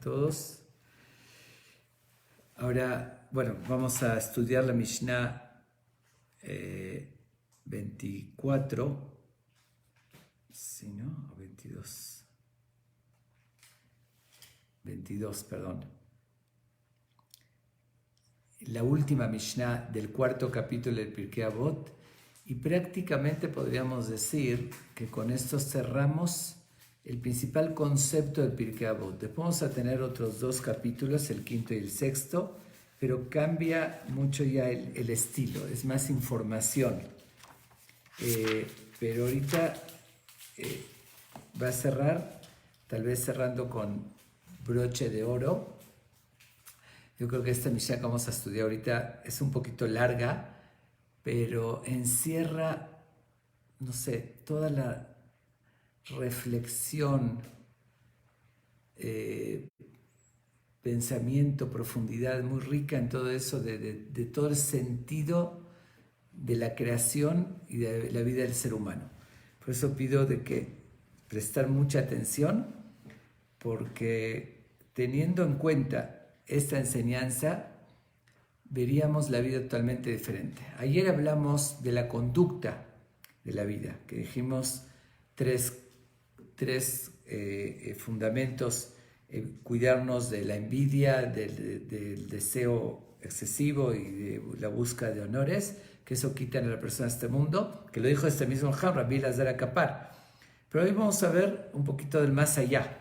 todos. Ahora, bueno, vamos a estudiar la Mishnah 24, ¿sí, no? O 22. 22, perdón. La última Mishnah del cuarto capítulo del Pirkei Avot, y prácticamente podríamos decir que con esto cerramos el principal concepto del Pirkei Avot. Después vamos a tener otros dos capítulos, el quinto y el sexto, pero cambia mucho ya el estilo, es más información. Pero ahorita va a cerrar, tal vez cerrando con broche de oro. Yo creo que esta Mishnah que vamos a estudiar ahorita es un poquito larga, pero encierra, no sé, toda la reflexión, pensamiento, profundidad muy rica en todo eso, de todo el sentido de la creación y de la vida del ser humano. Por eso pido de que prestar mucha atención, porque teniendo en cuenta esta enseñanza, veríamos la vida totalmente diferente. Ayer hablamos de la conducta de la vida, que dijimos tres fundamentos: cuidarnos de la envidia, del deseo excesivo y de la búsqueda de honores, que eso quitan a la persona de este mundo, que lo dijo este mismo Rabbi Elazar HaKapar. Pero hoy vamos a ver un poquito del más allá,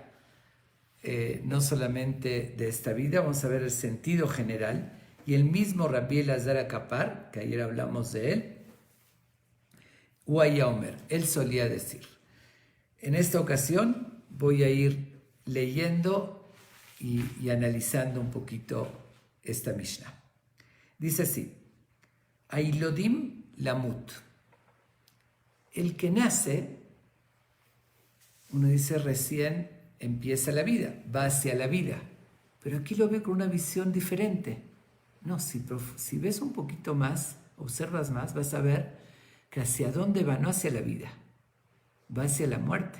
no solamente de esta vida, vamos a ver el sentido general. Y el mismo Rabbi Elazar HaKapar, que ayer hablamos de él, Uaya Omer, él solía decir. En esta ocasión voy a ir leyendo y analizando un poquito esta Mishnah. Dice así: Ailodim lamut. El que nace, uno dice recién empieza la vida, va hacia la vida. Pero aquí lo ve con una visión diferente. No, si ves un poquito más, observas más, vas a ver que hacia dónde va, no hacia la vida, va hacia la muerte.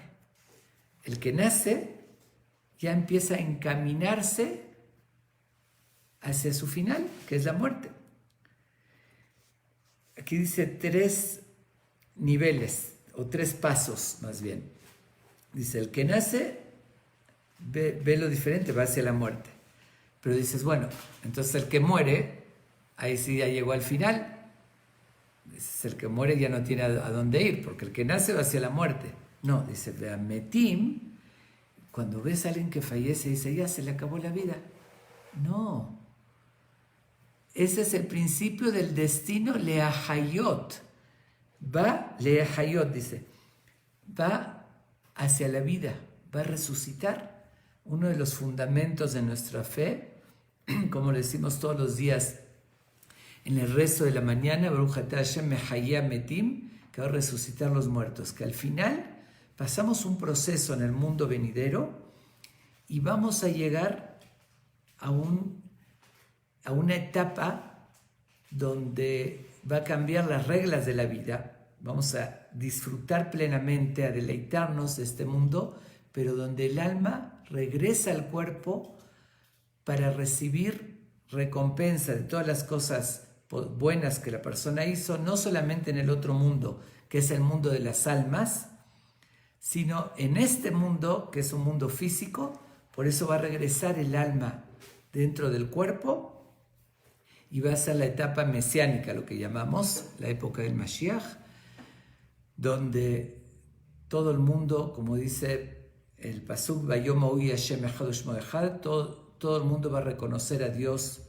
El que nace ya empieza a encaminarse hacia su final, que es la muerte. Aquí dice 3 niveles, o 3 pasos más bien. Dice, el que nace ve lo diferente, va hacia la muerte. Pero dices, bueno, entonces el que muere, ahí sí ya llegó al final. Dices, el que muere ya no tiene a dónde ir, porque el que nace va hacia la muerte. No, dice, Metim, cuando ves a alguien que fallece, dice, ya se le acabó la vida. No. Ese es el principio del destino leahayot. Va, leahayot, dice, va hacia la vida, va a resucitar. Uno de los fundamentos de nuestra fe, como le decimos todos los días en el rezo de la mañana, Baruch atah Hashem mehayeh metim, que va a resucitar los muertos, que al final pasamos un proceso en el mundo venidero y vamos a llegar a una etapa donde va a cambiar las reglas de la vida, vamos a disfrutar plenamente, a deleitarnos de este mundo, pero donde el alma regresa al cuerpo para recibir recompensa de todas las cosas buenas que la persona hizo, no solamente en el otro mundo, que es el mundo de las almas, sino en este mundo, que es un mundo físico. Por eso va a regresar el alma dentro del cuerpo y va a ser la etapa mesiánica, lo que llamamos la época del Mashiach, donde todo el mundo, como dice el pasuk, todo el mundo va a reconocer a Dios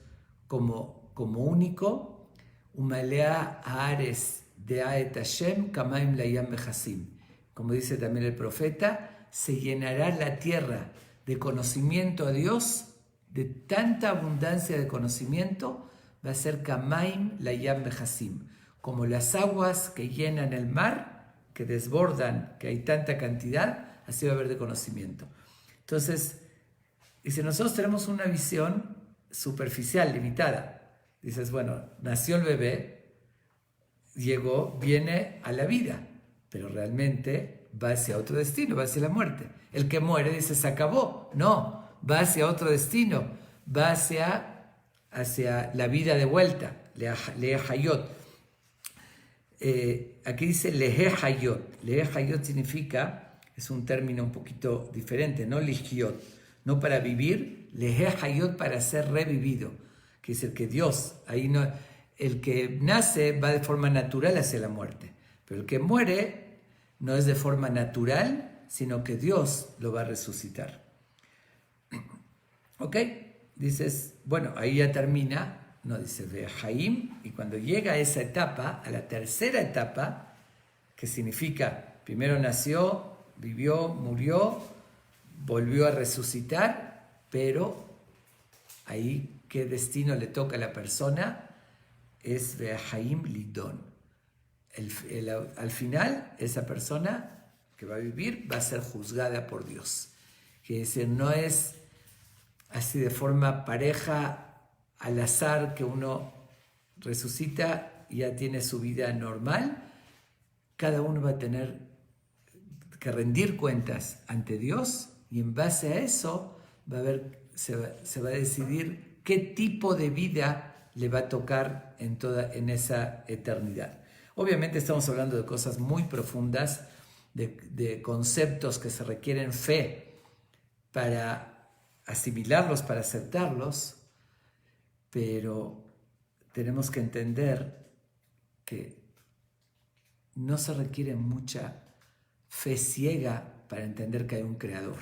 como único. Umalea haaretz de'aet Hashem kamaim layam mechasim. Como dice también el profeta, se llenará la tierra de conocimiento a Dios, de tanta abundancia de conocimiento, va a ser kamaim layam mechasim, como las aguas que llenan el mar, que desbordan, que hay tanta cantidad, así va a haber de conocimiento. Entonces, dice, nosotros tenemos una visión superficial, limitada. Dices, bueno, nació el bebé, llegó, viene a la vida, pero realmente va hacia otro destino, va hacia la muerte. El que muere dice, se acabó. No, va hacia otro destino, va hacia la vida de vuelta, Lehe Hayot. Aquí dice Lehe Hayot. Lehe Hayot significa, es un término un poquito diferente, no Lihiot, no para vivir, Lehe Hayot para ser revivido. Que es el que Dios, ahí no, el que nace va de forma natural hacia la muerte, pero el que muere no es de forma natural, sino que Dios lo va a resucitar. ¿Ok? Dices, bueno, ahí ya termina, no dice Ve'haim, y cuando llega a esa etapa, a la tercera etapa, que significa, primero nació, vivió, murió, volvió a resucitar, pero ahí, ¿qué destino le toca a la persona? Es Ve'haim Lidon. Al final, esa persona que va a vivir va a ser juzgada por Dios. Quiere decir, no es así de forma pareja, al azar, que uno resucita y ya tiene su vida normal. Cada uno va a tener que rendir cuentas ante Dios y en base a eso se va a decidir qué tipo de vida le va a tocar en esa eternidad. Obviamente estamos hablando de cosas muy profundas, de conceptos que se requieren fe para asimilarlos, para aceptarlos, pero tenemos que entender que no se requiere mucha fe ciega para entender que hay un creador,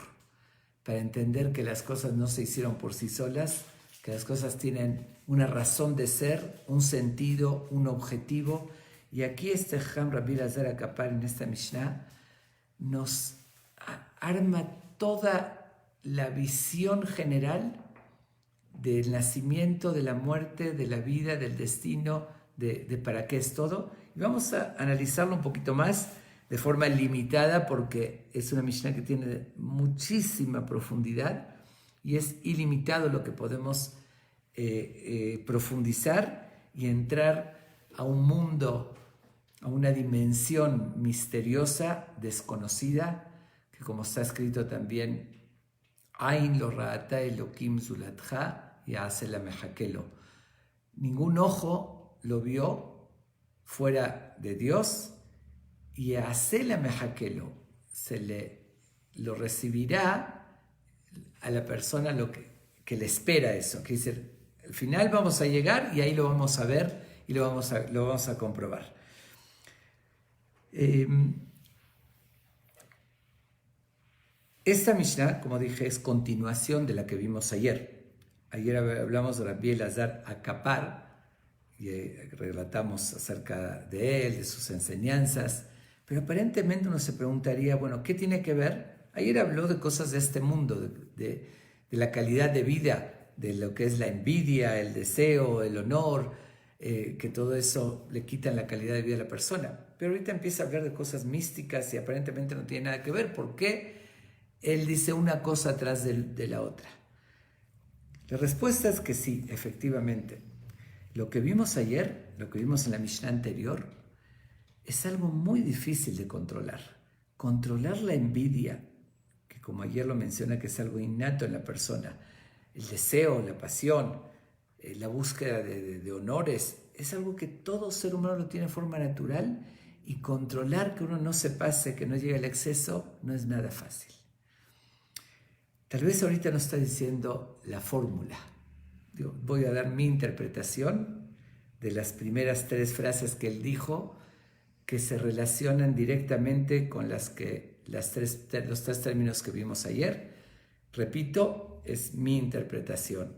para entender que las cosas no se hicieron por sí solas, que las cosas tienen una razón de ser, un sentido, un objetivo. Y aquí este Jajam Rabbi Elazar Akapar en esta Mishnah nos arma toda la visión general del nacimiento, de la muerte, de la vida, del destino, de para qué es todo. Y vamos a analizarlo un poquito más de forma limitada porque es una Mishnah que tiene muchísima profundidad y es ilimitado lo que podemos profundizar y entrar a un mundo, a una dimensión misteriosa, desconocida, que como está escrito también, Ain lo ra'ata Elokim zulatja y hace la mejaqelo. Ningún ojo lo vio fuera de Dios y hace la mejaqelo. Lo recibirá a la persona que le espera eso. Que dice, al final vamos a llegar y ahí lo vamos a ver y lo vamos a comprobar. Esta Mishnah, como dije, es continuación de la que vimos ayer. Ayer hablamos de Rabbi Elazar Akapar y relatamos acerca de él, de sus enseñanzas, pero aparentemente uno se preguntaría, bueno, ¿qué tiene que ver? Ayer habló de cosas de este mundo, de la calidad de vida, de lo que es la envidia, el deseo, el honor, que todo eso le quitan la calidad de vida a la persona. Pero ahorita empieza a hablar de cosas místicas y aparentemente no tiene nada que ver. ¿Por qué? Él dice una cosa atrás de la otra. La respuesta es que sí, efectivamente. Lo que vimos ayer, lo que vimos en la Mishnah anterior, es algo muy difícil de controlar. Controlar la envidia, que como ayer lo menciona, que es algo innato en la persona, el deseo, la pasión, la búsqueda de honores, es algo que todo ser humano lo tiene de forma natural y controlar que uno no se pase, que no llegue al exceso, no es nada fácil. Tal vez ahorita no está diciendo la fórmula. Voy a dar mi interpretación de las primeras 3 frases que él dijo, que se relacionan directamente con los 3 términos que vimos ayer. Repito, es mi interpretación.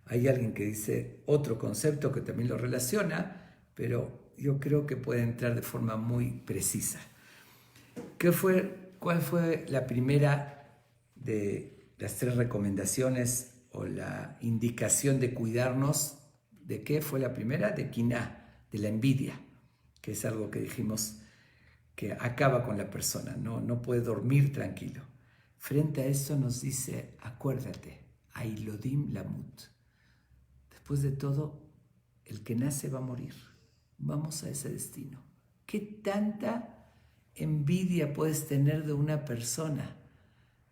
Hay alguien que dice otro concepto que también lo relaciona, pero yo creo que puede entrar de forma muy precisa. ¿Cuál fue la primera de las 3 recomendaciones o la indicación de cuidarnos? ¿De qué fue la primera? De quiná, de la envidia, que es algo que dijimos que acaba con la persona, no puede dormir tranquilo. Frente a eso nos dice, acuérdate, Ailodim Lamut. Después de todo, el que nace va a morir. Vamos a ese destino. ¿Qué tanta envidia puedes tener de una persona?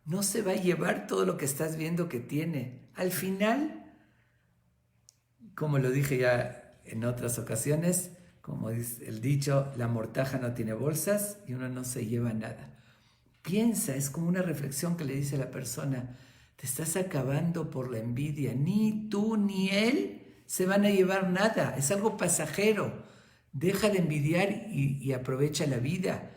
no se va a llevar todo lo que estás viendo que tiene. Al final, como lo dije ya en otras ocasiones, como dice el dicho, la mortaja no tiene bolsas y uno no se lleva nada. Piensa, es como una reflexión que le dice a la persona, te estás acabando por la envidia, ni tú ni él se van a llevar nada, es algo pasajero. Deja de envidiar y aprovecha la vida.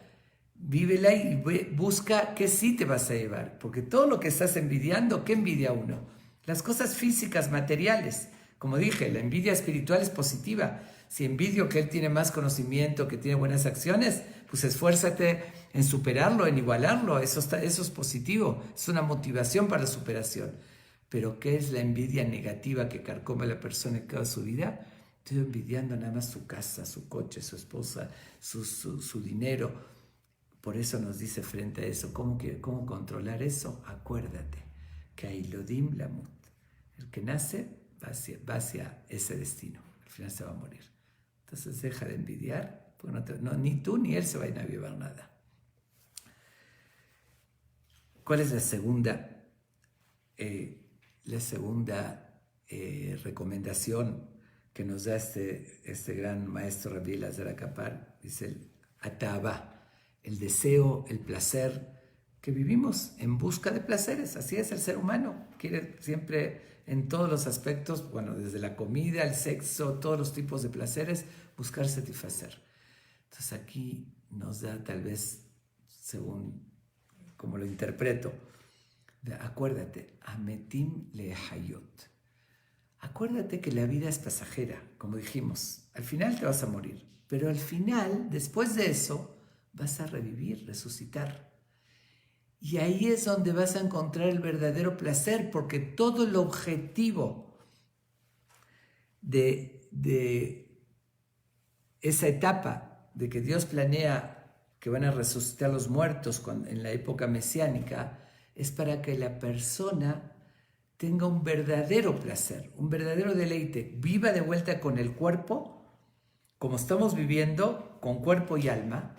Vívela y busca qué sí te vas a llevar, porque todo lo que estás envidiando, ¿qué envidia uno? Las cosas físicas, materiales. Como dije, la envidia espiritual es positiva. Si envidio que él tiene más conocimiento, que tiene buenas acciones, pues esfuérzate en superarlo, en igualarlo. Eso es positivo, es una motivación para la superación. Pero ¿qué es la envidia negativa que carcome a la persona en toda su vida? Estoy envidiando nada más su casa, su coche, su esposa, su dinero. Por eso nos dice frente a eso, ¿cómo controlar eso? Acuérdate que Ailodim Lamut, el que nace va hacia ese destino, al final se va a morir. Entonces deja de envidiar, porque ni tú ni él se van a llevar nada. ¿Cuál es la segunda recomendación que nos da este gran maestro Rabbi Elazar Akapar? Dice el Ataba, el deseo, el placer, que vivimos en busca de placeres. Así es el ser humano, quiere siempre en todos los aspectos, bueno, desde la comida, el sexo, todos los tipos de placeres, buscar satisfacer. Entonces aquí nos da tal vez, según como lo interpreto, acuérdate, Ametim lehayot. Acuérdate que la vida es pasajera, como dijimos, al final te vas a morir, pero al final, después de eso, vas a revivir, resucitar. Y ahí es donde vas a encontrar el verdadero placer, porque todo el objetivo de esa etapa de que Dios planea que van a resucitar los muertos en la época mesiánica es para que la persona tenga un verdadero placer, un verdadero deleite, viva de vuelta con el cuerpo, como estamos viviendo, con cuerpo y alma.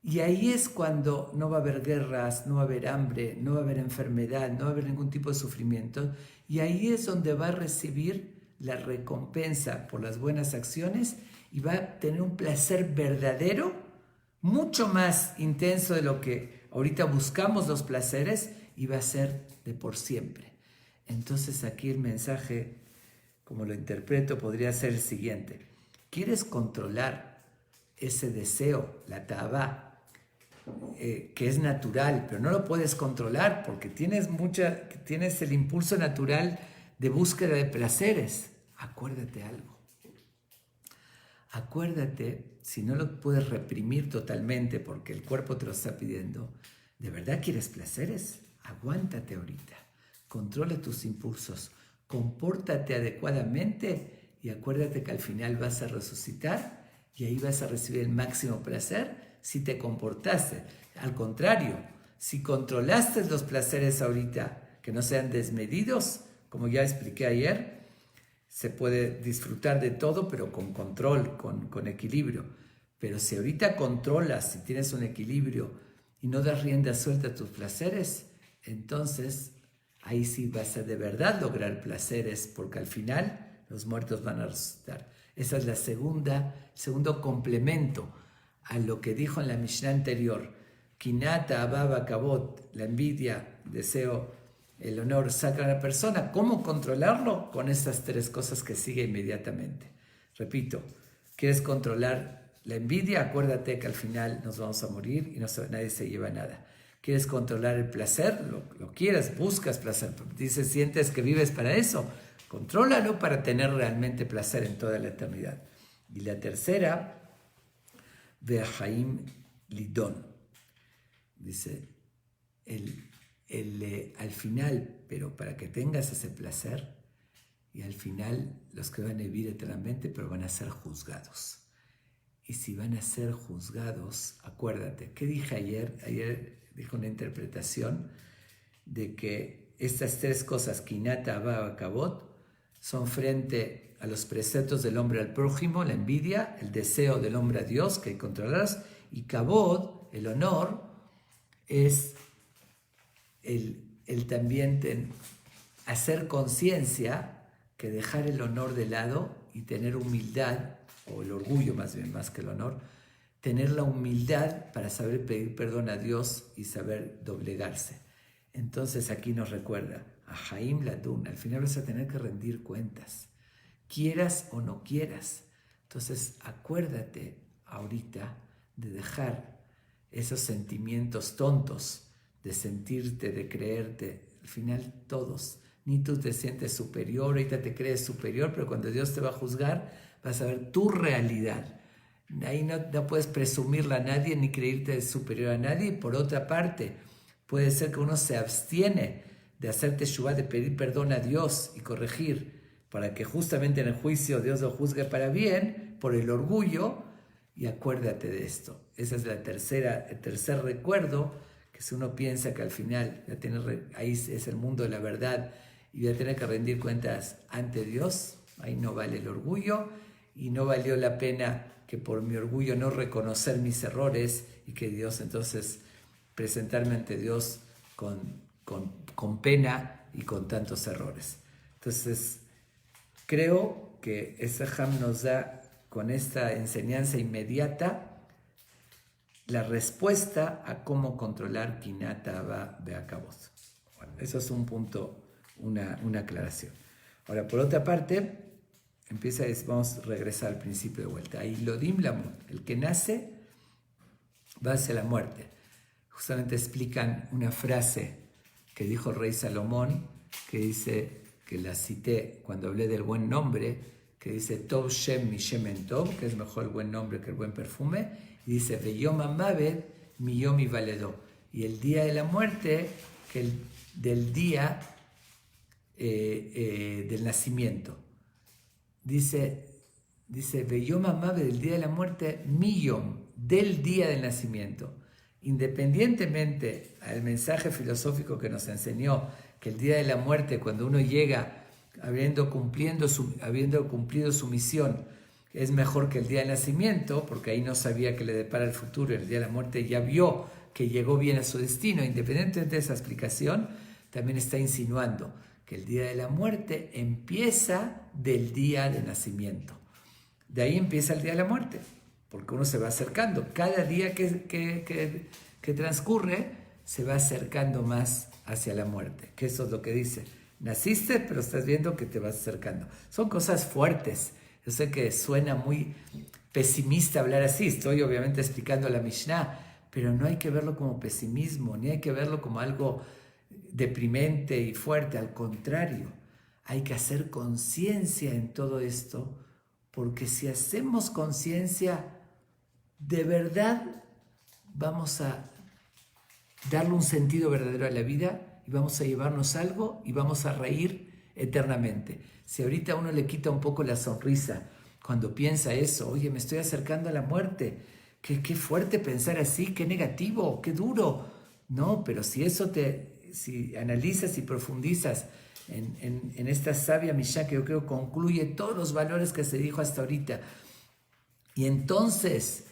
Y ahí es cuando no va a haber guerras, no va a haber hambre, no va a haber enfermedad, no va a haber ningún tipo de sufrimiento. Y ahí es donde va a recibir la recompensa por las buenas acciones y va a tener un placer verdadero, mucho más intenso de lo que ahorita buscamos los placeres, y va a ser de por siempre. Entonces aquí el mensaje, como lo interpreto, podría ser el siguiente. ¿Quieres controlar ese deseo, la ta'avá, que es natural, pero no lo puedes controlar porque tienes el impulso natural de búsqueda de placeres? Acuérdate algo. Acuérdate, si no lo puedes reprimir totalmente porque el cuerpo te lo está pidiendo, ¿de verdad quieres placeres? Aguántate ahorita, controla tus impulsos, compórtate adecuadamente y acuérdate que al final vas a resucitar y ahí vas a recibir el máximo placer si te comportaste. Al contrario, si controlaste los placeres ahorita, que no sean desmedidos, como ya expliqué ayer, se puede disfrutar de todo, pero con control, con equilibrio. Pero si ahorita controlas, si tienes un equilibrio y no das rienda suelta a tus placeres, entonces ahí sí vas a de verdad lograr placeres, porque al final los muertos van a resucitar. Esa es segundo complemento a lo que dijo en la Mishnah anterior. Kinata, ababa, kabot, la envidia, deseo, el honor, saca a la persona. ¿Cómo controlarlo? Con estas tres cosas que sigue inmediatamente. Repito, ¿quieres controlar la envidia? Acuérdate que al final nos vamos a morir y nadie se lleva nada. ¿Quieres controlar el placer? Lo quieres, buscas placer. Dices, sientes que vives para eso. Contrólalo para tener realmente placer en toda la eternidad. Y la tercera, Ve'ahaim lidon. Dice, al final, pero para que tengas ese placer, y al final los que van a vivir eternamente, pero van a ser juzgados. Y si van a ser juzgados, acuérdate, ¿qué dije ayer? Ayer dije una interpretación de que estas tres cosas, Kinata, Abba, Kabot, son frente a los preceptos del hombre al prójimo, la envidia, el deseo del hombre a Dios, que hay que controlarlos, y Kabot, el honor, es el el también hacer conciencia que dejar el honor de lado y tener humildad, o el orgullo más bien, más que el honor, tener la humildad para saber pedir perdón a Dios y saber doblegarse. Entonces aquí nos recuerda, a Haim Ladun, al final vas a tener que rendir cuentas, quieras o no quieras. Entonces acuérdate ahorita de dejar esos sentimientos tontos, de sentirte, de creerte. Al final todos, ni tú te sientes superior, ahorita te crees superior, pero cuando Dios te va a juzgar, vas a ver tu realidad. Ahí no puedes presumirla a nadie ni creerte superior a nadie. Y por otra parte, puede ser que uno se abstiene de hacer teshuvá, de pedir perdón a Dios y corregir, para que justamente en el juicio Dios lo juzgue para bien, por el orgullo. Y acuérdate de esto. Ese es el tercer recuerdo, que si uno piensa que al final ahí es el mundo de la verdad y voy a tener que rendir cuentas ante Dios, ahí no vale el orgullo y no valió la pena que por mi orgullo no reconocer mis errores y que Dios entonces presentarme ante Dios con pena y con tantos errores. Entonces creo que este Ham nos da con esta enseñanza inmediata la respuesta a cómo controlar Kinata Abba Beakabot. Bueno, eso es un punto, una aclaración. Ahora, por otra parte, vamos a regresar al principio de vuelta. Ailodim Lamut, el que nace va hacia la muerte. Justamente explican una frase que dijo el rey Salomón, que dice, que la cité cuando hablé del buen nombre, que dice Tov Shem mi Shemen Tov, que es mejor el buen nombre que el buen perfume, y dice Veyom Amaved mi Yom Ivaledo, y el día de la muerte, que del día del nacimiento. Dice Veyom Amaved, el día de la muerte, mi Yom, del día del nacimiento. Independientemente al mensaje filosófico que nos enseñó que el día de la muerte, cuando uno llega habiendo cumplido su misión, es mejor que el día del nacimiento, porque ahí no sabía que le depara el futuro, y el día de la muerte ya vio que llegó bien a su destino. Independientemente de esa explicación, también está insinuando que el día de la muerte empieza del día de nacimiento. De ahí empieza el día de la muerte, porque uno se va acercando. Cada día que transcurre se va acercando más hacia la muerte, que eso es lo que dice. Naciste, pero estás viendo que te vas acercando. Son cosas fuertes. Yo sé que suena muy pesimista hablar así. Estoy obviamente explicando la Mishnah, pero no hay que verlo como pesimismo, ni hay que verlo como algo deprimente y fuerte. Al contrario, hay que hacer conciencia en todo esto, porque si hacemos conciencia, de verdad vamos a darle un sentido verdadero a la vida y vamos a llevarnos algo y vamos a reír eternamente. Si ahorita a uno le quita un poco la sonrisa cuando piensa eso, oye, me estoy acercando a la muerte, qué fuerte pensar así, qué negativo, qué duro. No, pero si analizas y profundizas en esta sabia Mishnah, que yo creo concluye todos los valores que se dijo hasta ahorita, y entonces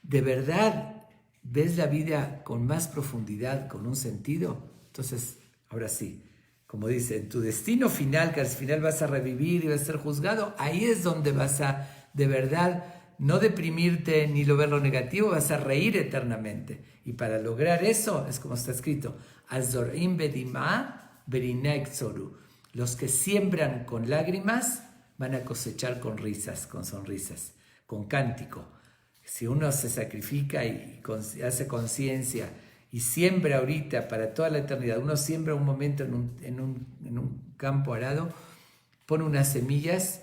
de verdad ves la vida con más profundidad, con un sentido, entonces ahora sí, como dice, en tu destino final, que al final vas a revivir y vas a ser juzgado, ahí es donde vas a de verdad no deprimirte ni ver lo negativo, vas a reír eternamente. Y para lograr eso, es como está escrito, Azorim bedimah berinek zoru. Los que siembran con lágrimas van a cosechar con risas, con sonrisas, con cántico. Si uno se sacrifica y hace conciencia y siembra ahorita para toda la eternidad, uno siembra un momento en un campo arado, pone unas semillas,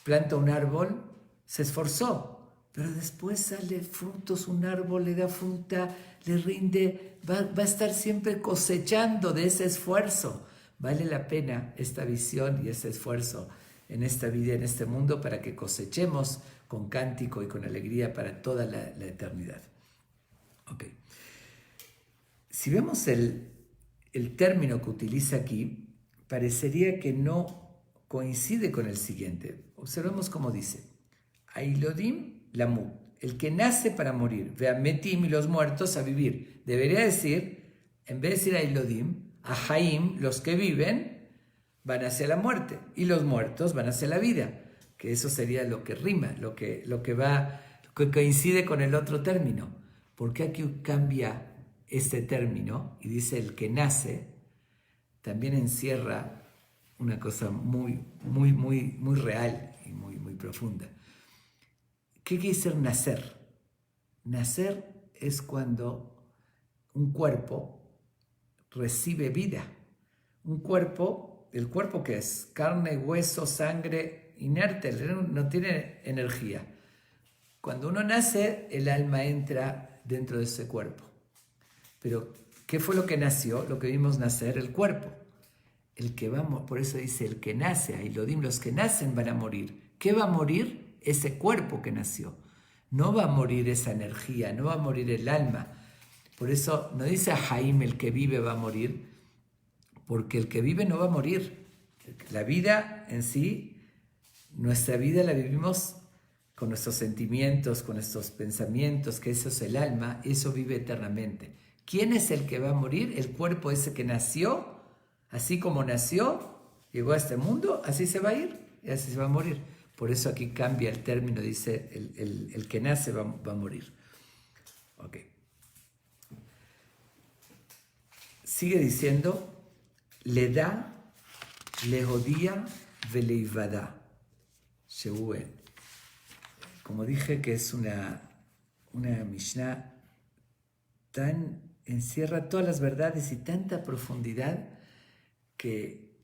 planta un árbol, se esforzó, pero después sale frutos, un árbol le da fruta, le rinde, va a estar siempre cosechando de ese esfuerzo. Vale la pena esta visión y ese esfuerzo en esta vida, en este mundo, para que cosechemos con cántico y con alegría para toda la eternidad. Okay. Si vemos el término que utiliza aquí, parecería que no coincide con el siguiente. Observemos cómo dice: Ailodim Lamut, el que nace para morir, Veametim y los muertos a vivir. Debería decir, en vez de decir Ailodim, Ahaim, los que viven, van hacia la muerte, y los muertos van hacia la vida, que eso sería lo que rima, lo que coincide con el otro término. ¿Por qué aquí cambia este término? Y dice el que nace, también encierra una cosa muy real y muy profunda. ¿Qué quiere decir nacer? Nacer es cuando un cuerpo recibe vida. Un cuerpo, ¿el cuerpo qué es? Carne, hueso, sangre, inerte, no tiene energía. Cuando uno nace, el alma entra dentro de ese cuerpo. Pero, ¿qué fue lo que nació? Lo que vimos nacer, el cuerpo. El que por eso dice, el que nace, ahí lo dimos, los que nacen van a morir. ¿Qué va a morir? Ese cuerpo que nació. No va a morir esa energía, no va a morir el alma. Por eso no dice a Jaime el que vive va a morir, porque el que vive no va a morir. La vida en sí, nuestra vida la vivimos con nuestros sentimientos, con nuestros pensamientos, que eso es el alma, eso vive eternamente. ¿Quién es el que va a morir? El cuerpo ese que nació, así como nació, llegó a este mundo, así se va a ir y así se va a morir. Por eso aquí cambia el término, dice el que nace va a morir. Ok. Sigue diciendo, le da, le jodía, veleivada. Shehuel. Como dije que es una Mishnah tan, encierra todas las verdades y tanta profundidad que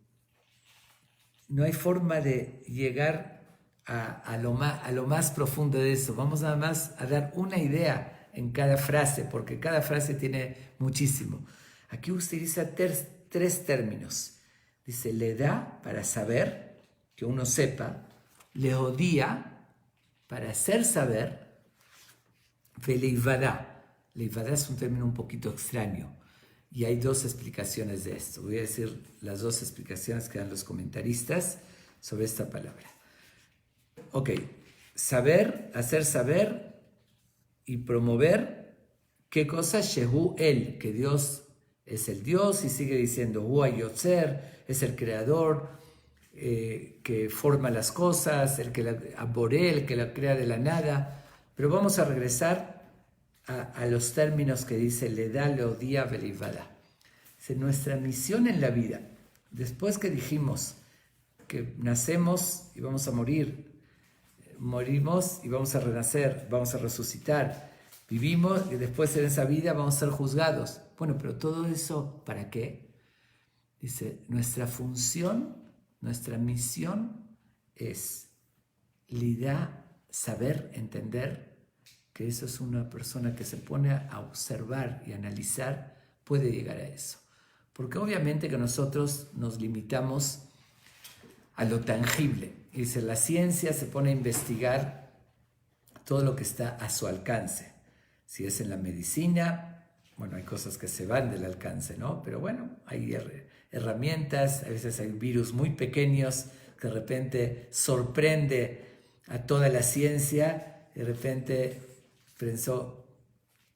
no hay forma de llegar a lo más profundo de eso. Vamos nada más a dar una idea en cada frase, porque cada frase tiene muchísimo. Aquí utiliza tres términos. Dice, le da para saber, que uno sepa, le odía para hacer saber, veleivada. Leivada es un término un poquito extraño y hay dos explicaciones de esto. Voy a decir las dos explicaciones que dan los comentaristas sobre esta palabra. Ok, saber, hacer saber y promover, ¿qué cosa? Shehu el, que Dios es el Dios, y sigue diciendo, Hu Yotzer, es el creador, que forma las cosas, el que el que la crea de la nada. Pero vamos a regresar a los términos que dice Leda, Leodía, Velivada. Nuestra misión en la vida, después que dijimos que nacemos y vamos a morir, morimos y vamos a renacer, vamos a resucitar, vivimos y después en esa vida vamos a ser juzgados. Bueno, pero todo eso, ¿para qué? Dice, nuestra función, nuestra misión es lidiar, saber, entender que eso es una persona que se pone a observar y analizar, puede llegar a eso. Porque obviamente que nosotros nos limitamos a lo tangible. Y dice, la ciencia se pone a investigar todo lo que está a su alcance. Si es en la medicina, bueno, hay cosas que se van del alcance, ¿no? Pero bueno, hay herramientas, a veces hay virus muy pequeños que de repente sorprende a toda la ciencia, de repente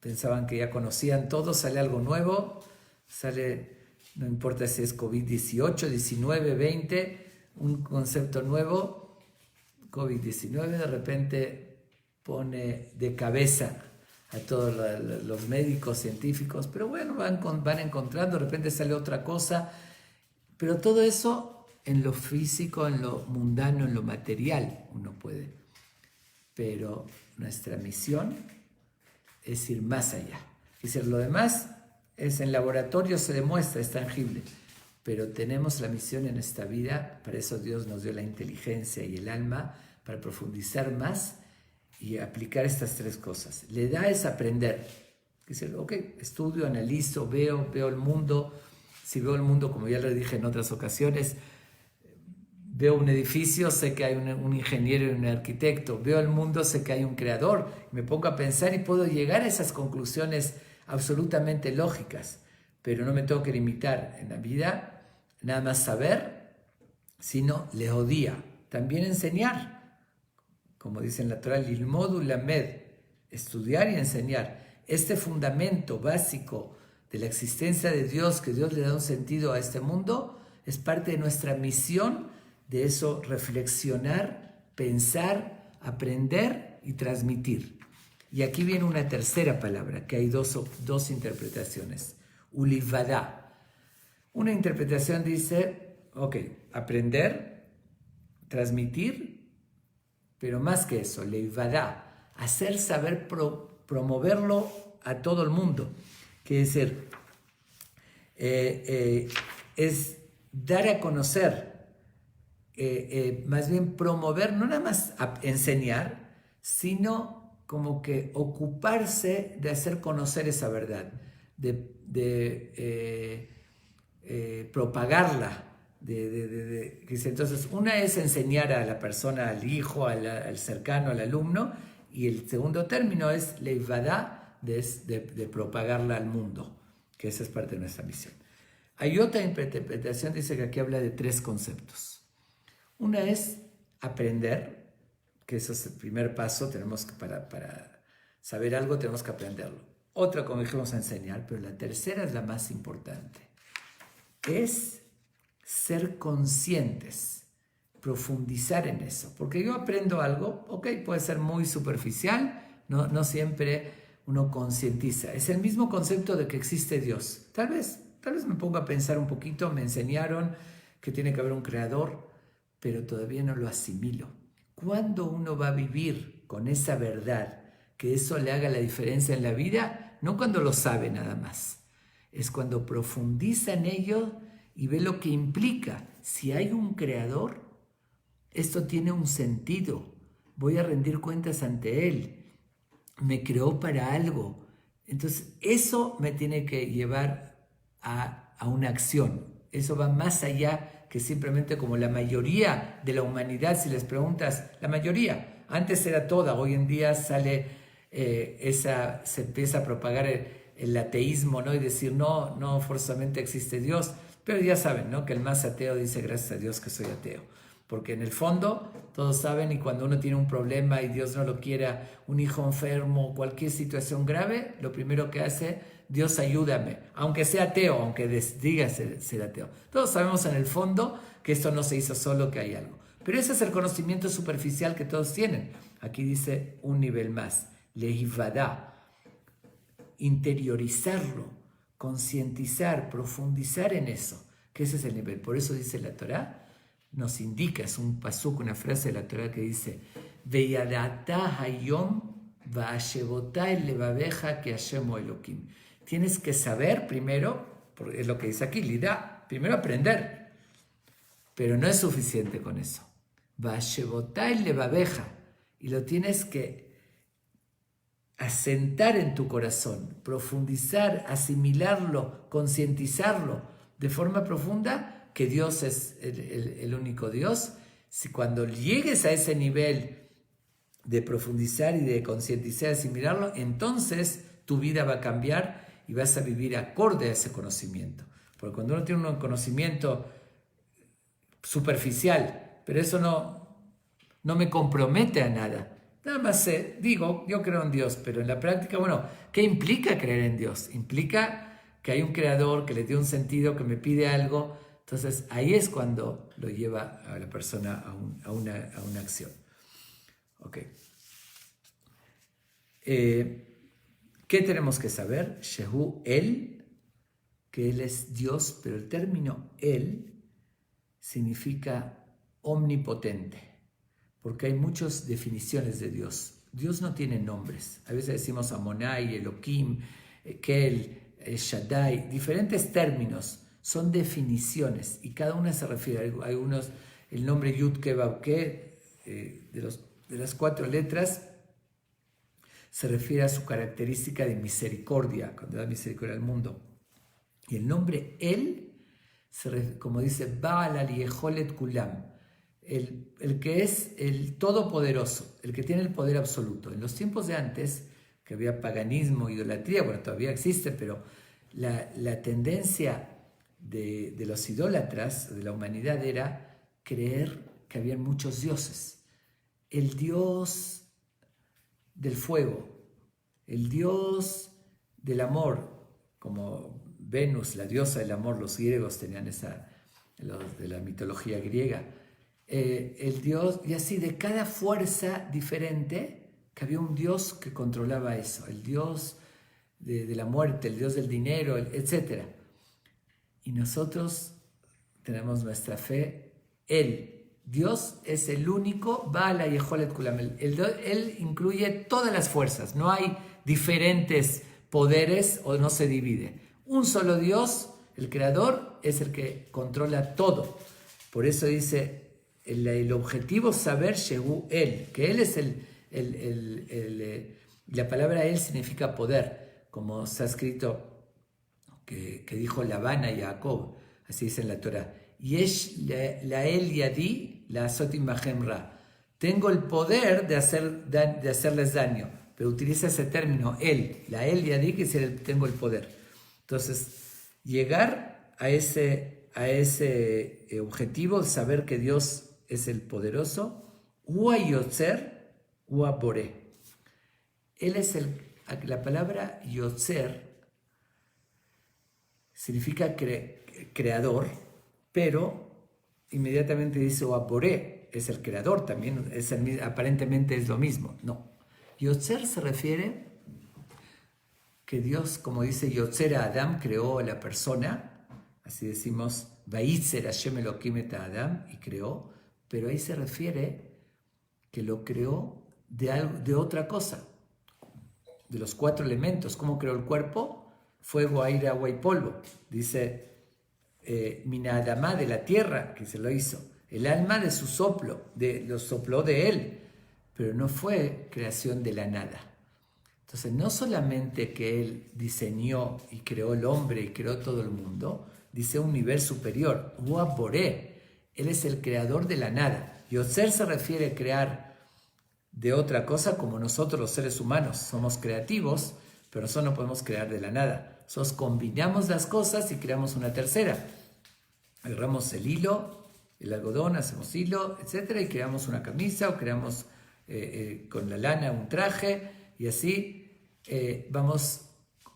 pensaban que ya conocían todo, sale algo nuevo, no importa si es COVID-18, 19, 20, un concepto nuevo, COVID-19 de repente pone de cabeza a todos los médicos, científicos, pero bueno, van encontrando, de repente sale otra cosa, pero todo eso en lo físico, en lo mundano, en lo material, uno puede. Pero nuestra misión es ir más allá. Es decir, lo demás es en laboratorio, se demuestra, es tangible. Pero tenemos la misión en esta vida, para eso Dios nos dio la inteligencia y el alma, para profundizar más y aplicar estas tres cosas. Le da es aprender. Es decir, ok, estudio, analizo, veo el mundo. Si veo el mundo, como ya lo dije en otras ocasiones, veo un edificio, sé que hay un ingeniero y un arquitecto. Veo el mundo, sé que hay un creador. Me pongo a pensar y puedo llegar a esas conclusiones absolutamente lógicas. Pero no me tengo que limitar en la vida, nada más saber, sino leodía. También enseñar. Como dice en la Torah, lilmod ulamed, estudiar y enseñar. Este fundamento básico de la existencia de Dios, que Dios le da un sentido a este mundo, es parte de nuestra misión de eso, reflexionar, pensar, aprender y transmitir. Y aquí viene una tercera palabra, que hay dos interpretaciones. Ulivada. Una interpretación dice, ok, aprender, transmitir, pero más que eso, leivada, hacer saber, promoverlo a todo el mundo. Quiere decir, es dar a conocer, más bien promover, no nada más enseñar, sino como que ocuparse de hacer conocer esa verdad, de propagarla. Entonces, una es enseñar a la persona, al hijo, al cercano, al alumno, y el segundo término es leivadá, de propagarla al mundo, que esa es parte de nuestra misión. Hay otra interpretación, dice que aquí habla de 3 conceptos. Una es aprender, que eso es el primer paso, tenemos que, para saber algo tenemos que aprenderlo. Otra, como dijimos, enseñar, pero la tercera es la más importante. Es ser conscientes, profundizar en eso. Porque yo aprendo algo, ok, puede ser muy superficial, no siempre uno concientiza. Es el mismo concepto de que existe Dios. Tal vez me pongo a pensar un poquito, me enseñaron que tiene que haber un creador, pero todavía no lo asimilo. ¿Cuándo uno va a vivir con esa verdad, que eso le haga la diferencia en la vida? No cuando lo sabe nada más. Es cuando profundiza en ello y ve lo que implica. Si hay un creador, esto tiene un sentido. Voy a rendir cuentas ante él. Me creó para algo. Entonces, eso me tiene que llevar a una acción. Eso va más allá que simplemente como la mayoría de la humanidad. Si les preguntas, la mayoría, antes era toda, hoy en día sale se empieza a propagar el ateísmo, ¿no? Y decir, no forzosamente existe Dios, pero ya saben, ¿no? Que el más ateo dice, gracias a Dios que soy ateo, porque en el fondo todos saben, y cuando uno tiene un problema y Dios no lo quiera, un hijo enfermo, cualquier situación grave, lo primero que hace, Dios ayúdame, aunque sea ateo, aunque diga ser ateo. Todos sabemos en el fondo que esto no se hizo solo, que hay algo. Pero ese es el conocimiento superficial que todos tienen. Aquí dice un nivel más, leivadá, interiorizarlo, concientizar, profundizar en eso, que ese es el nivel. Por eso dice la Torá, nos indica, es un pasuk, una frase de la Torá que dice, Veyadata hayom va'ashevotá el levabeja que Hashem Elohim. Tienes que saber primero, es lo que dice aquí, Lidá, primero aprender, pero no es suficiente con eso. Va'ashevotá el levabeja, y lo tienes que asentar en tu corazón, profundizar, asimilarlo, concientizarlo de forma profunda, que Dios es el único Dios. Si cuando llegues a ese nivel de profundizar y de concientizar, asimilarlo, entonces tu vida va a cambiar y vas a vivir acorde a ese conocimiento. Porque cuando uno tiene un conocimiento superficial, pero eso no me compromete a nada. Nada más digo, yo creo en Dios, pero en la práctica, bueno, ¿qué implica creer en Dios? Implica que hay un creador que le dio un sentido, que me pide algo. Entonces ahí es cuando lo lleva a la persona a una acción. Ok. ¿Qué tenemos que saber? Shehu, Él, que Él es Dios, pero el término Él significa omnipotente, porque hay muchas definiciones de Dios. Dios no tiene nombres. A veces decimos Amonai, Elohim, Kel, Shaddai, diferentes términos, son definiciones y cada una se refiere a algunos. El nombre Yud Ke Vav Ke, de las 4 letras, se refiere a su característica de misericordia, cuando da misericordia al mundo. Y el nombre Él, como dice, Baal al-Yeholet Kulam, el que es el todopoderoso, el que tiene el poder absoluto. En los tiempos de antes, que había paganismo, idolatría, bueno, todavía existe, pero la tendencia de los idólatras, de la humanidad, era creer que había muchos dioses. El dios del fuego, el dios del amor, como Venus, la diosa del amor, los griegos tenían los de la mitología griega, el dios, y así de cada fuerza diferente, que había un dios que controlaba eso, el dios de la muerte, el dios del dinero, etc. Y nosotros tenemos nuestra fe, Dios es el único, Bala y Yeholet Kulam. Él incluye todas las fuerzas, no hay diferentes poderes o no se divide. Un solo Dios, el Creador, es el que controla todo. Por eso dice, el objetivo saber Shehu Él, que Él es la palabra Él significa poder, como está escrito que dijo Labán a Jacob, así dice en la Torah. Yesh la El Yadi la Sotim Bahem Ra. Tengo el poder de hacerles daño, pero utiliza ese término, la El Yadi, que es tengo el poder. Entonces, llegar a ese objetivo, saber que Dios es el poderoso, Ua Yotzer, Ua Boré. Él es la palabra Yotzer significa creador, pero inmediatamente dice Boré, es el creador, también aparentemente es lo mismo. No, Yotzer se refiere que Dios, como dice Yotzer a Adam, creó a la persona, así decimos, Vayitzer Hashem Elohim et Adam, y creó, pero ahí se refiere que lo creó de otra cosa, de los 4 elementos. ¿Cómo creó el cuerpo? Fuego, aire, agua y polvo. Dice, Mina Adamá, de la tierra, que se lo hizo. El alma de su soplo, lo sopló de él, pero no fue creación de la nada. Entonces, no solamente que él diseñó y creó el hombre y creó todo el mundo, dice un nivel superior, Ua Boré, él es el creador de la nada. Yotzer se refiere a crear de otra cosa, como nosotros los seres humanos somos creativos, pero nosotros no podemos crear de la nada. Nosotros combinamos las cosas y creamos una tercera. Agarramos el hilo, el algodón, hacemos hilo, etc. y creamos una camisa o creamos con la lana un traje y así vamos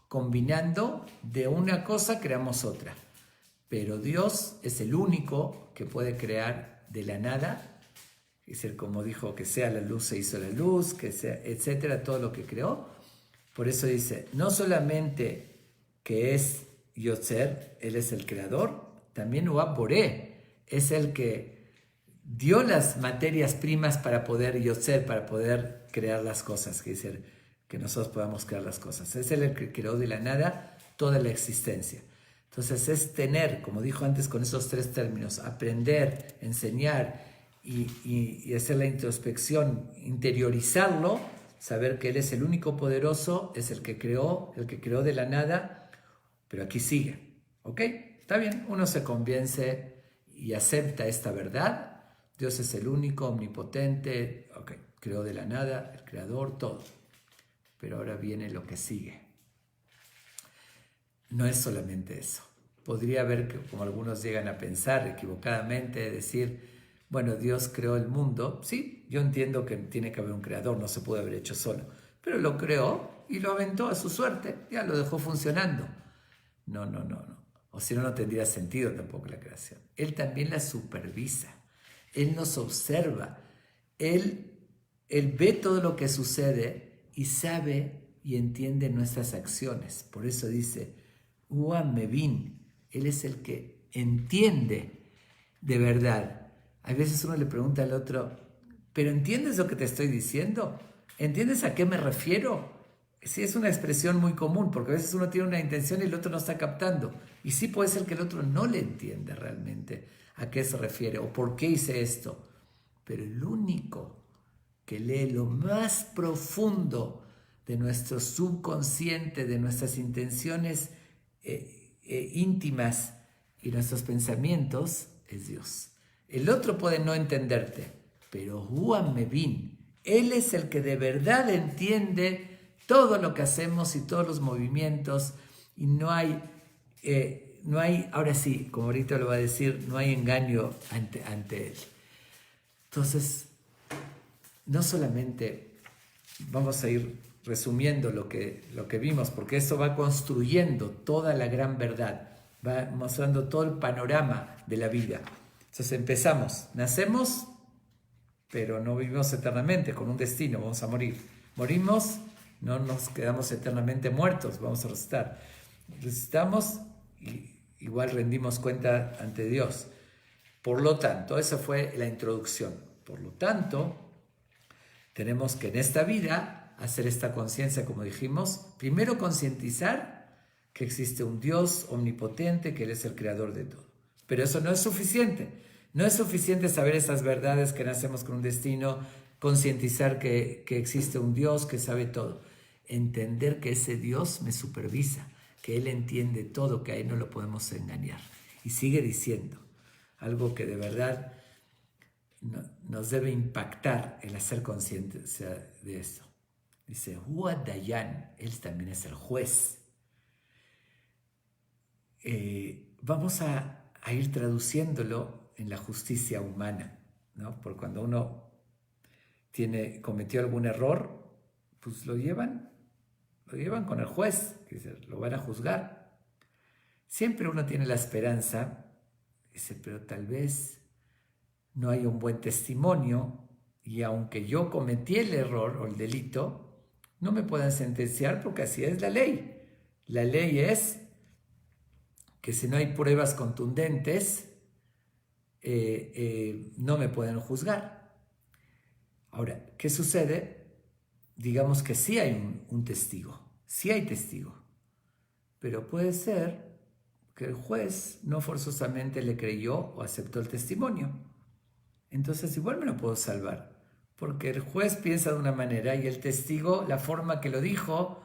combinando de una cosa, creamos otra. Pero Dios es el único que puede crear de la nada. Es decir, como dijo, que sea la luz, se hizo la luz, que sea, etcétera, todo lo que creó. Por eso dice, no solamente que es Yotzer, él es el creador, también Ua Boré, es el que dio las materias primas para poder Yotzer, para poder crear las cosas, que decir, que nosotros podamos crear las cosas. Es el que creó de la nada toda la existencia. Entonces es tener, como dijo antes con esos 3 términos, aprender, enseñar y hacer la introspección, interiorizarlo, saber que Él es el único poderoso, es el que creó de la nada, pero aquí sigue, ¿ok? Está bien, uno se convence y acepta esta verdad, Dios es el único, omnipotente, ok, creó de la nada, el creador, todo. Pero ahora viene lo que sigue. No es solamente eso. Podría haber, como algunos llegan a pensar equivocadamente, decir, bueno, Dios creó el mundo. Sí, yo entiendo que tiene que haber un creador, no se puede haber hecho solo. Pero lo creó y lo aventó a su suerte, ya lo dejó funcionando. No. O si no, no tendría sentido tampoco la creación. Él también la supervisa. Él nos observa. Él ve todo lo que sucede y sabe y entiende nuestras acciones. Por eso dice, Ua Mevin, Él es el que entiende de verdad. A veces uno le pregunta al otro, ¿pero entiendes lo que te estoy diciendo? ¿Entiendes a qué me refiero? Sí, es una expresión muy común, porque a veces uno tiene una intención y el otro no está captando. Y sí puede ser que el otro no le entienda realmente a qué se refiere o por qué hice esto. Pero el único que lee lo más profundo de nuestro subconsciente, de nuestras intenciones íntimas y nuestros pensamientos, es Dios. El otro puede no entenderte, pero Huam Mevin, Él es el que de verdad entiende todo lo que hacemos y todos los movimientos, y no hay, ahora sí, como ahorita lo va a decir, no hay engaño ante Él. Entonces, no solamente vamos a ir resumiendo lo que vimos, porque eso va construyendo toda la gran verdad, va mostrando todo el panorama de la vida. Entonces empezamos, nacemos, pero no vivimos eternamente, con un destino, vamos a morir. Morimos, no nos quedamos eternamente muertos, vamos a resucitar. Resucitamos y igual rendimos cuenta ante Dios. Por lo tanto, esa fue la introducción. Por lo tanto, tenemos que en esta vida hacer esta conciencia, como dijimos, primero concientizar que existe un Dios omnipotente, que Él es el creador de todo. Pero eso no es suficiente. No es suficiente saber esas verdades, que nacemos con un destino, concientizar que existe un Dios que sabe todo. Entender que ese Dios me supervisa, que Él entiende todo, que a Él no lo podemos engañar. Y sigue diciendo algo que de verdad nos debe impactar el hacer conciencia de eso. Dice, Hua Dayan, Él también es el juez. Vamos a ir traduciéndolo en la justicia humana, ¿no? Porque cuando uno cometió algún error, pues lo llevan con el juez, que lo van a juzgar. Siempre uno tiene la esperanza, dice, pero tal vez no hay un buen testimonio y aunque yo cometí el error o el delito, no me puedan sentenciar porque así es la ley. La ley es que si no hay pruebas contundentes, no me pueden juzgar. Ahora, ¿qué sucede? Digamos que sí hay un testigo, sí hay testigo, pero puede ser que el juez no forzosamente le creyó o aceptó el testimonio. Entonces igual me lo puedo salvar, porque el juez piensa de una manera y el testigo, la forma que lo dijo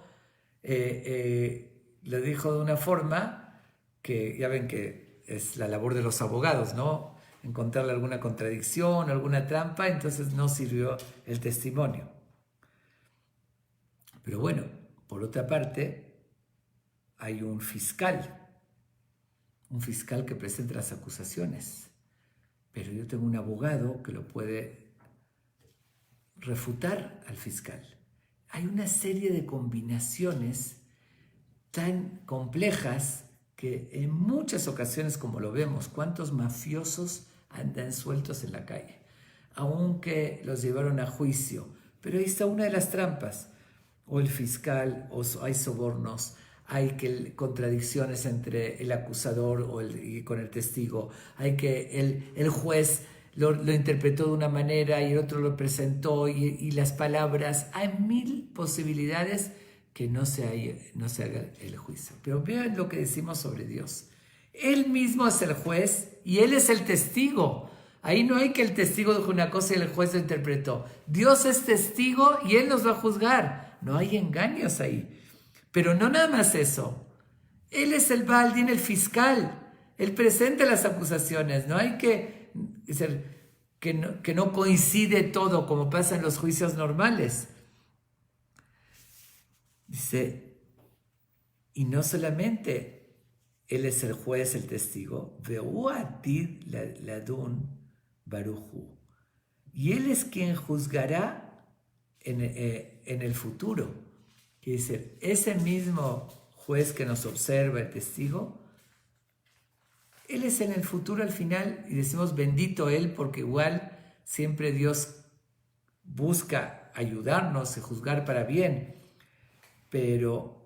de una forma que ya ven que es la labor de los abogados, ¿no? Encontrarle alguna contradicción, alguna trampa, entonces no sirvió el testimonio. Pero bueno, por otra parte, hay un fiscal que presenta las acusaciones, pero yo tengo un abogado que lo puede refutar al fiscal. Hay una serie de combinaciones tan complejas que en muchas ocasiones, como lo vemos, cuántos mafiosos andan sueltos en la calle, aunque los llevaron a juicio. Pero ahí está una de las trampas. O el fiscal, o hay sobornos, hay contradicciones entre el acusador y con el testigo, hay que el juez lo interpretó de una manera y el otro lo presentó y las palabras, hay mil posibilidades que no se haga el juicio. Pero vean lo que decimos sobre Dios. Él mismo es el juez y Él es el testigo. Ahí no hay que el testigo dijo una cosa y el juez lo interpretó. Dios es testigo y Él nos va a juzgar. No hay engaños ahí. Pero no nada más eso. Él es el Baal Din, el fiscal. Él presenta las acusaciones. No hay que no coincide todo como pasa en los juicios normales. Dice, y no solamente Él es el juez, el testigo, Ve'u atid ladun baruchu. Y Él es quien juzgará en el futuro. Quiere decir, ese mismo juez que nos observa, el testigo, Él es en el futuro al final, y decimos bendito Él, porque igual siempre Dios busca ayudarnos y juzgar para bien, pero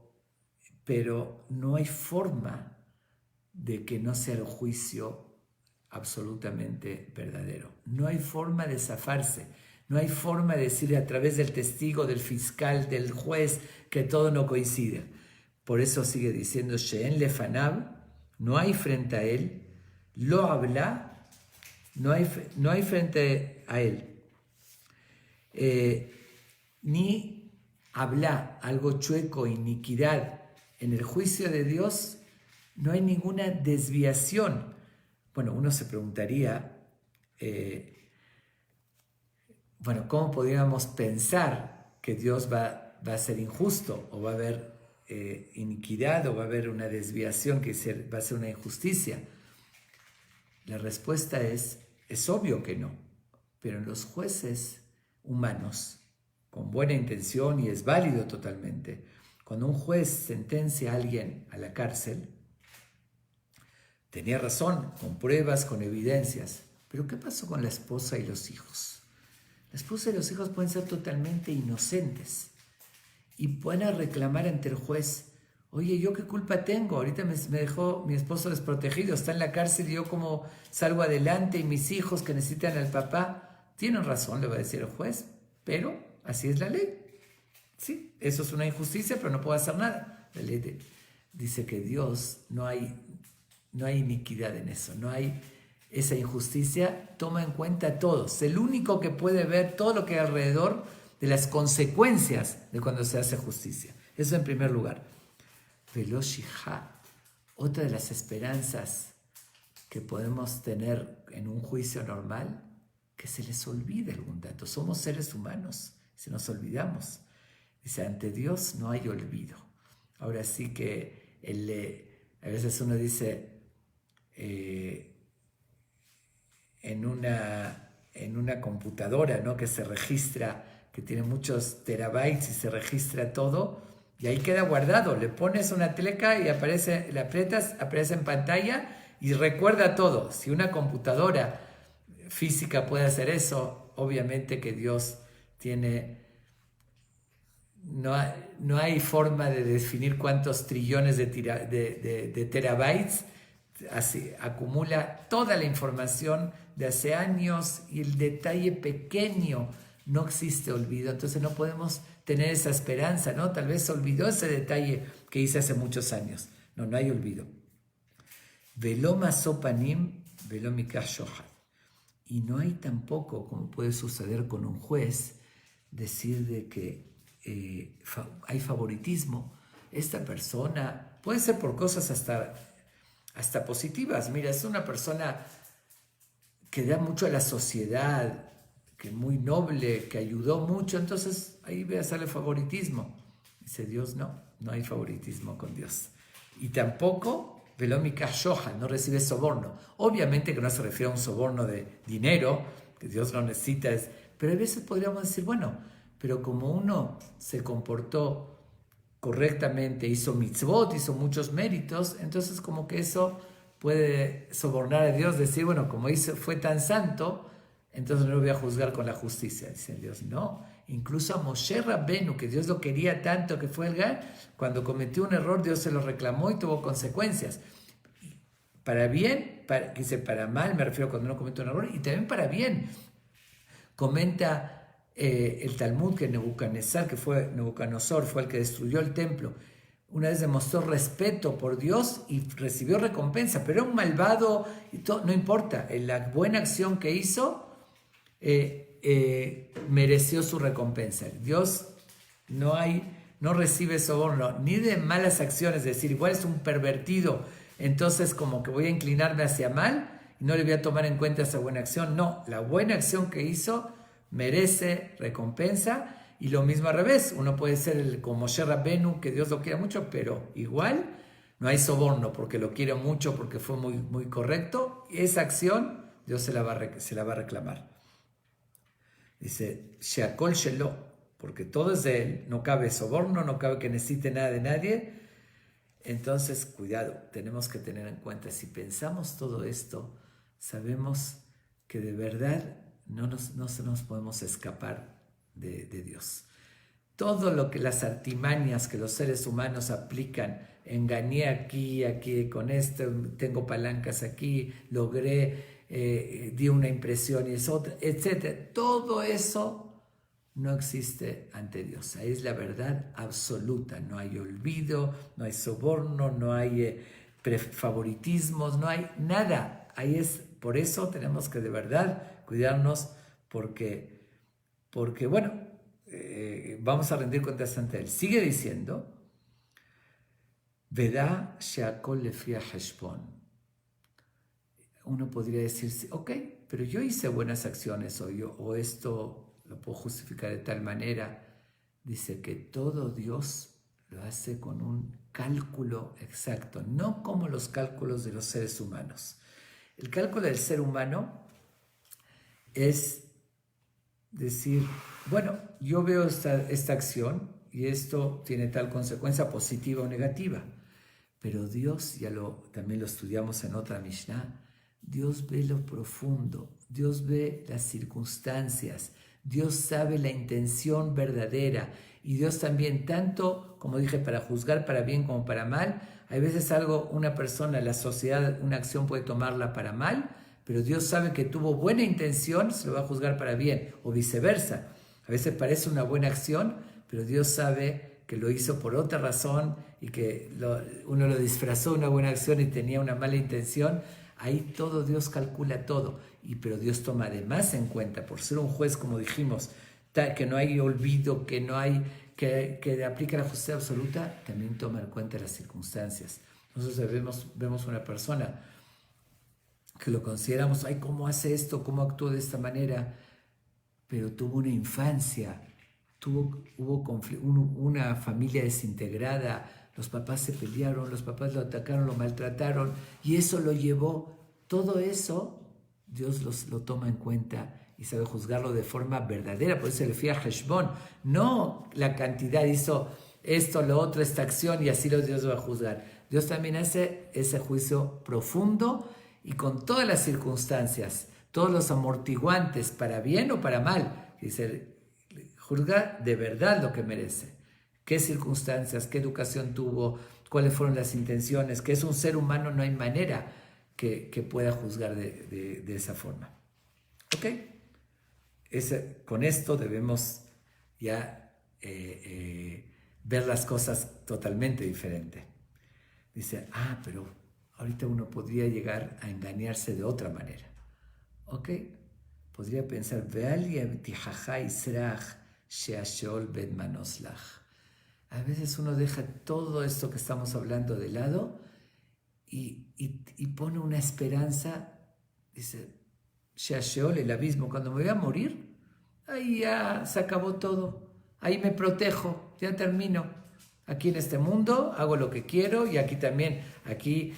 no hay forma de que no sea el juicio absolutamente verdadero. No hay forma de zafarse. No hay forma de decir a través del testigo, del fiscal, del juez, que todo no coincide. Por eso sigue diciendo, She'en lefanav, no hay frente a él, lo habla, no hay frente a él, ni habla algo chueco, iniquidad. En el juicio de Dios no hay ninguna desviación. Bueno, uno se preguntaría, ¿cómo podríamos pensar que Dios va a ser injusto o va a haber iniquidad o va a haber una desviación que va a ser una injusticia? La respuesta es obvio que no, pero en los jueces humanos con buena intención y es válido totalmente. Cuando un juez sentencia a alguien a la cárcel, tenía razón, con pruebas, con evidencias. Pero ¿qué pasó con la esposa y los hijos? La esposa y los hijos pueden ser totalmente inocentes y pueden reclamar ante el juez: oye, ¿yo qué culpa tengo? Ahorita me dejó mi esposo desprotegido, está en la cárcel y yo como salgo adelante y mis hijos que necesitan al papá. Tienen razón, le va a decir el juez, pero así es la ley. Sí, eso es una injusticia, pero no puedo hacer nada. La ley dice que Dios no hay iniquidad en eso, no hay esa injusticia, toma en cuenta a todos. El único que puede ver todo lo que hay alrededor de las consecuencias de cuando se hace justicia. Eso en primer lugar. Veloshija, otra de las esperanzas que podemos tener en un juicio normal, que se les olvide algún dato. Somos seres humanos, si nos olvidamos. Dice, ante Dios no hay olvido. Ahora sí que a veces uno dice, en una computadora, ¿no?, que se registra, que tiene muchos terabytes y se registra todo, y ahí queda guardado. Le pones una tecla y le aprietas, aparece en pantalla y recuerda todo. Si una computadora física puede hacer eso, obviamente que Dios tiene... No hay forma de definir cuántos trillones de terabytes. Así, acumula toda la información de hace años y el detalle pequeño. No existe olvido, entonces no podemos tener esa esperanza, ¿no? Tal vez olvidó ese detalle que hice hace muchos años. No hay olvido. Veloma sopanim, velomikah shohad. Y no hay tampoco, como puede suceder con un juez, decir de que hay favoritismo. Esta persona puede ser por cosas hasta positivas. Mira, es una persona que da mucho a la sociedad, que es muy noble, que ayudó mucho, entonces ahí sale favoritismo. Dice Dios, no hay favoritismo con Dios. Y tampoco, velomikah shohad, no recibe soborno. Obviamente que no se refiere a un soborno de dinero, que Dios no necesita, pero a veces podríamos decir, bueno, pero como uno se comportó correctamente, hizo mitzvot, hizo muchos méritos, entonces como que eso puede sobornar a Dios, decir, bueno, como fue tan santo, entonces no lo voy a juzgar con la justicia. Dice Dios, no. Incluso a Moshe Rabbenu, que Dios lo quería tanto, que fue el Gan, cuando cometió un error, Dios se lo reclamó y tuvo consecuencias. Para bien, para mal, me refiero cuando uno comete un error, y también para bien. Comenta el Talmud que Nebuchadnezzar, Nabucodonosor, fue el que destruyó el templo. Una vez demostró respeto por Dios y recibió recompensa, pero era un malvado, no importa, la buena acción que hizo mereció su recompensa. Dios no recibe soborno ni de malas acciones, es decir, igual es un pervertido, entonces como que voy a inclinarme hacia mal y no le voy a tomar en cuenta esa buena acción. No, la buena acción que hizo merece recompensa. Y lo mismo al revés, uno puede ser como Moshe Rabbenu, que Dios lo quiere mucho, pero igual no hay soborno porque lo quiere mucho, porque fue muy, muy correcto. Y esa acción Dios se la va a reclamar. Dice, Sheakol Shelo, porque todo es de él, no cabe soborno, no cabe que necesite nada de nadie. Entonces, cuidado, tenemos que tener en cuenta, si pensamos todo esto, sabemos que de verdad no se nos podemos escapar de Dios. Todo lo que las artimañas que los seres humanos aplican, engañé aquí, con esto, tengo palancas aquí, logré, di una impresión y es otra, etc. Todo eso no existe ante Dios. Ahí es la verdad absoluta. No hay olvido, no hay soborno, no hay favoritismos, no hay nada. Ahí es, por eso tenemos que de verdad cuidarnos porque bueno, vamos a rendir cuentas ante él. Sigue diciendo, Vedá sheakol lefi hashbon. Uno podría decir, ok, pero yo hice buenas acciones o esto lo puedo justificar de tal manera. Dice que todo Dios lo hace con un cálculo exacto, no como los cálculos de los seres humanos. El cálculo del ser humano es decir, bueno, yo veo esta acción y esto tiene tal consecuencia positiva o negativa. Pero Dios, también lo estudiamos en otra Mishnah, Dios ve lo profundo, Dios ve las circunstancias, Dios sabe la intención verdadera y Dios también, tanto, como dije, para juzgar para bien como para mal, hay veces una persona, la sociedad, una acción puede tomarla para mal, pero Dios sabe que tuvo buena intención, se lo va a juzgar para bien, o viceversa. A veces parece una buena acción, pero Dios sabe que lo hizo por otra razón y que uno lo disfrazó una buena acción y tenía una mala intención. Ahí todo Dios calcula todo, pero Dios toma además en cuenta, por ser un juez, como dijimos, que no hay olvido, que aplica la justicia absoluta, también toma en cuenta las circunstancias. Nosotros vemos una persona que lo consideramos, ay, ¿cómo hace esto? ¿Cómo actuó de esta manera? Pero tuvo una infancia, hubo una familia desintegrada, los papás se pelearon, los papás lo atacaron, lo maltrataron, y eso lo llevó, todo eso, Dios lo toma en cuenta y sabe juzgarlo de forma verdadera, por eso se le fía a Heshbon, no la cantidad, hizo esto, lo otro, esta acción, y así Dios va a juzgar. Dios también hace ese juicio profundo y con todas las circunstancias, todos los amortiguantes, para bien o para mal, dice, juzga de verdad lo que merece. ¿Qué circunstancias, qué educación tuvo, cuáles fueron las intenciones? Que es un ser humano, no hay manera que pueda juzgar de esa forma. ¿Ok? Con esto debemos ya ver las cosas totalmente diferentes. Dice, pero ahorita uno podría llegar a engañarse de otra manera. ¿Ok? Podría pensar, a veces uno deja todo esto que estamos hablando de lado y pone una esperanza, dice, Sheol, el abismo, cuando me voy a morir, ahí ya se acabó todo, ahí me protejo, ya termino. Aquí en este mundo hago lo que quiero y aquí también, aquí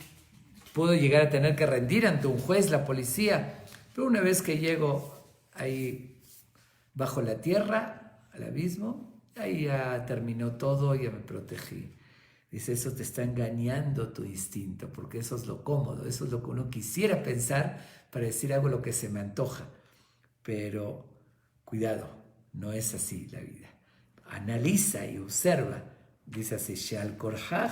puedo llegar a tener que rendir ante un juez, la policía, pero una vez que llego ahí bajo la tierra, al abismo, ahí ya terminó todo, ya me protegí. Dice, eso te está engañando tu instinto, porque eso es lo cómodo, eso es lo que uno quisiera pensar para decir algo lo que se me antoja. Pero cuidado, no es así la vida. Analiza y observa. Dice así, Sheal Korhaj.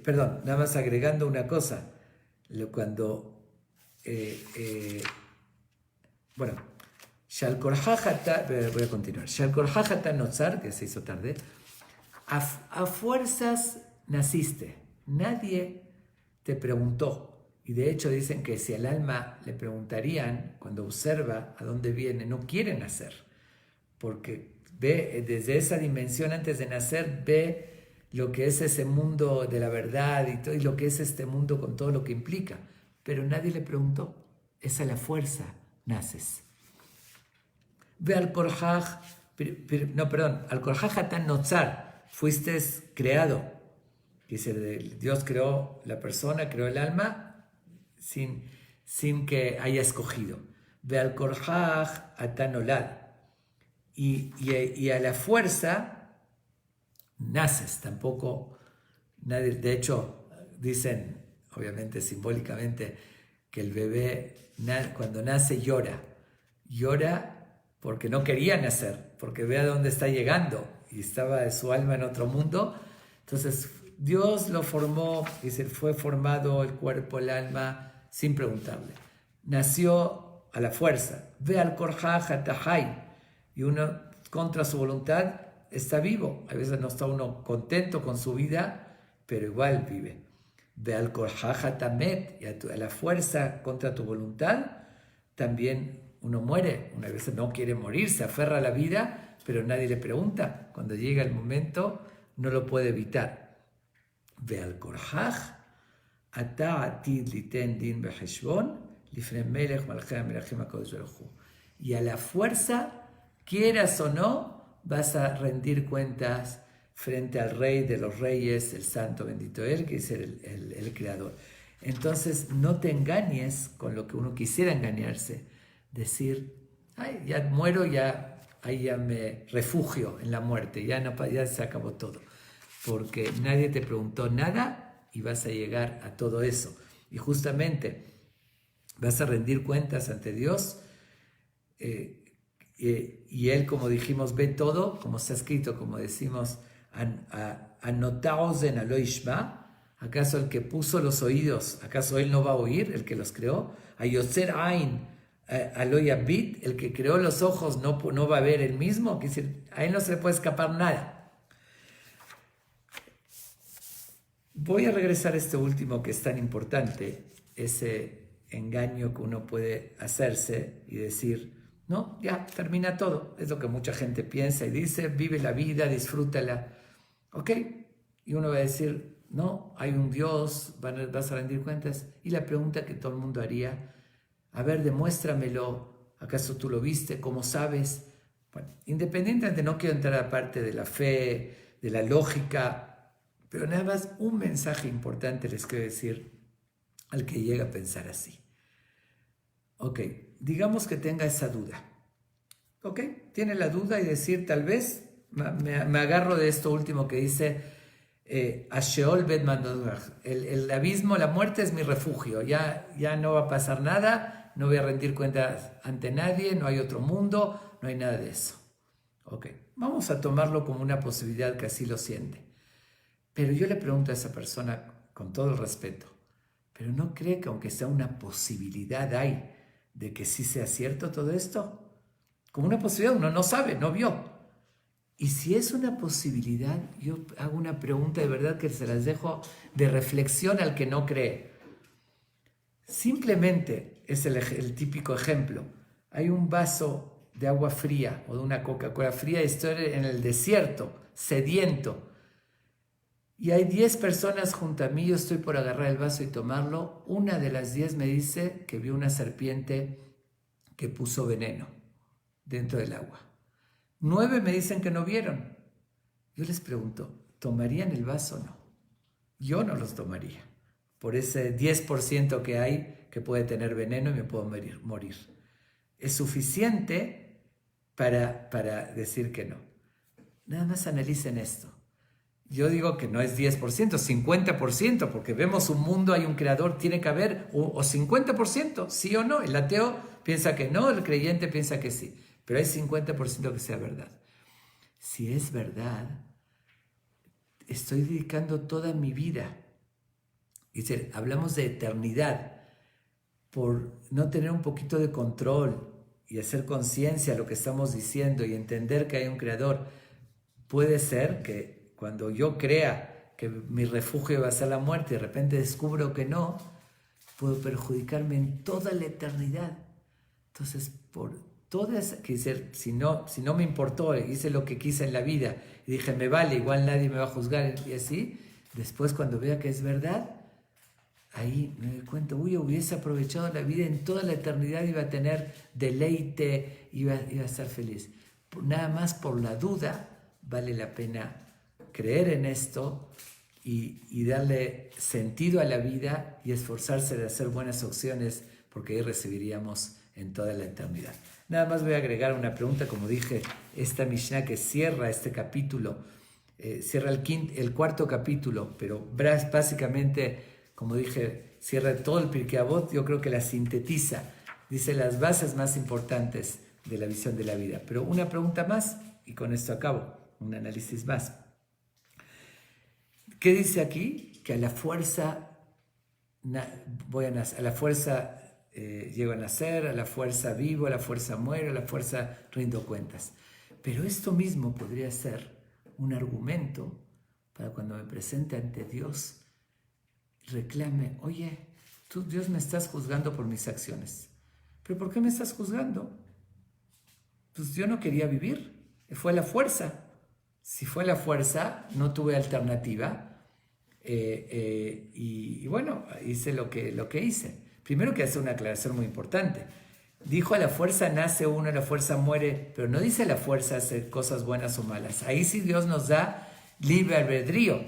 Perdón, nada más agregando una cosa. Cuando, bueno, Sheal Korhaj, voy a continuar. Sheal Korhaj Notzar, que se hizo tarde. A fuerzas naciste, nadie te preguntó. Y de hecho dicen que si al alma le preguntarían, cuando observa a dónde viene, no quiere nacer. Porque ve desde esa dimensión antes de nacer, ve lo que es ese mundo de la verdad y lo que es este mundo con todo lo que implica. Pero nadie le preguntó. Esa es la fuerza, naces. Ve al Korhaj, al Korhaj Hatan Notzar. Fuiste creado. Dice, Dios creó la persona, creó el alma sin que haya escogido. Ve al Korhaj Atanolad. Y a la fuerza naces. Tampoco nadie, de hecho, dicen, obviamente simbólicamente, que el bebé cuando nace llora. Llora porque no quería nacer, porque ve a dónde está llegando. Y estaba su alma en otro mundo. Entonces Dios lo formó y se fue formado el cuerpo, el alma, sin preguntarle. Nació a la fuerza. Ve al Korhaj Atahai. Y uno, contra su voluntad, está vivo. A veces no está uno contento con su vida, pero igual vive. Ve al Korhaj Atamet. Y a la fuerza contra tu voluntad, también uno muere. Una vez no quiere morir, se aferra a la vida, pero nadie le pregunta. Cuando llega el momento, no lo puede evitar. Ve al Korhaj, ata atid liten din beheshbon, lifnei melech malchei hamelachim hakodesh baruch hu. Y a la fuerza, quieras o no, vas a rendir cuentas frente al Rey de los Reyes, el Santo bendito Él, que es el Creador. Entonces, no te engañes con lo que uno quisiera engañarse. Decir, Ay, ya muero, ahí ya me refugio en la muerte, ya se acabó todo. Porque nadie te preguntó nada y vas a llegar a todo eso. Y justamente vas a rendir cuentas ante Dios y Él, como dijimos, ve todo, como está escrito, como decimos, anotaos en Aloishma. ¿Acaso el que puso los oídos, acaso Él no va a oír, el que los creó? Ayotzer Ain Aloyabit, el que creó los ojos no va a ver Él mismo. Es decir, a Él no se le puede escapar nada. Voy a regresar a este último que es tan importante, ese engaño que uno puede hacerse y decir, no, ya, termina todo. Es lo que mucha gente piensa y dice, vive la vida, disfrútala. ¿Ok? Y uno va a decir, no, hay un Dios, vas a rendir cuentas. Y la pregunta que todo el mundo haría, a ver, demuéstramelo, ¿acaso tú lo viste? ¿Cómo sabes? Bueno, independientemente, no quiero entrar a la parte de la fe, de la lógica, pero nada más un mensaje importante les quiero decir al que llega a pensar así. Ok, digamos que tenga esa duda. Ok, tiene la duda y decir tal vez, me agarro de esto último que dice, Asheol Bet Mandodach, el abismo, la muerte es mi refugio, ya no va a pasar nada, no voy a rendir cuentas ante nadie, no hay otro mundo, no hay nada de eso. Ok, vamos a tomarlo como una posibilidad que así lo siente. Pero yo le pregunto a esa persona con todo el respeto, ¿pero no cree que aunque sea una posibilidad hay de que sí sea cierto todo esto? Como una posibilidad, uno no sabe, no vio. Y si es una posibilidad, yo hago una pregunta de verdad que se las dejo de reflexión al que no cree. Simplemente es el típico ejemplo. Hay un vaso de agua fría o de una Coca-Cola fría y estoy en el desierto, sediento. Y hay 10 personas junto a mí, yo estoy por agarrar el vaso y tomarlo. Una de las 10 me dice que vio una serpiente que puso veneno dentro del agua. 9 me dicen que no vieron. Yo les pregunto, ¿tomarían el vaso o no? Yo no los tomaría, por ese 10% que hay que puede tener veneno y me puedo morir. Es suficiente para decir que no. Nada más analicen esto. Yo digo que no es 10%, 50%, porque vemos un mundo, hay un creador, tiene que haber, o 50%, sí o no. El ateo piensa que no, el creyente piensa que sí, pero hay 50% que sea verdad. Si es verdad, estoy dedicando toda mi vida. Es decir, hablamos de eternidad, por no tener un poquito de control y hacer conciencia de lo que estamos diciendo y entender que hay un creador. Puede ser que cuando yo crea que mi refugio va a ser la muerte y de repente descubro que no, puedo perjudicarme en toda la eternidad. Entonces, por todas, si no me importó, hice lo que quise en la vida y dije, me vale, igual nadie me va a juzgar y así, después cuando vea que es verdad, ahí me doy cuenta, hubiese aprovechado la vida en toda la eternidad, iba a tener deleite, iba a estar feliz. Nada más por la duda, vale la pena creer en esto y darle sentido a la vida y esforzarse de hacer buenas opciones, porque ahí recibiríamos en toda la eternidad. Nada más voy a agregar una pregunta, como dije, esta Mishnah que cierra este capítulo, cierra el cuarto capítulo, pero básicamente, como dije, cierra todo el Pirkei Avot, yo creo que la sintetiza, dice las bases más importantes de la visión de la vida. Pero una pregunta más, y con esto acabo, un análisis más. ¿Qué dice aquí? Que a la fuerza llego a nacer, a la fuerza vivo, a la fuerza muero, a la fuerza rindo cuentas. Pero esto mismo podría ser un argumento para cuando me presente ante Dios, reclame, oye, tú Dios me estás juzgando por mis acciones. ¿Pero por qué me estás juzgando? Pues yo no quería vivir, fue la fuerza. Si fue la fuerza, no tuve alternativa. Y bueno, hice lo que hice. Primero que hacer una aclaración muy importante. Dijo a la fuerza nace uno, a la fuerza muere, pero no dice a la fuerza hacer cosas buenas o malas. Ahí sí Dios nos da libre albedrío.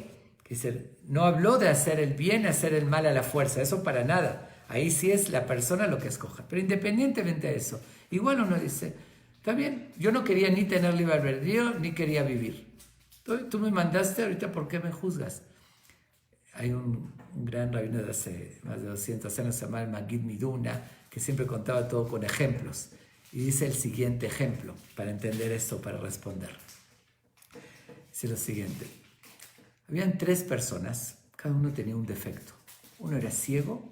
No habló de hacer el bien, hacer el mal a la fuerza, eso para nada. ahí sí es la persona lo que escoja. Pero independientemente de eso, igual uno dice, está bien, yo no quería ni tener libre albedrío, ni quería vivir. Tú me mandaste, ahorita ¿por qué me juzgas? Hay un gran rabino de hace más de 200 años, se llama el Magid Miduna, que siempre contaba todo con ejemplos. Y dice el siguiente ejemplo, para entender esto, para responder. Dice lo siguiente. Habían 3 personas, cada uno tenía un defecto. Uno era ciego,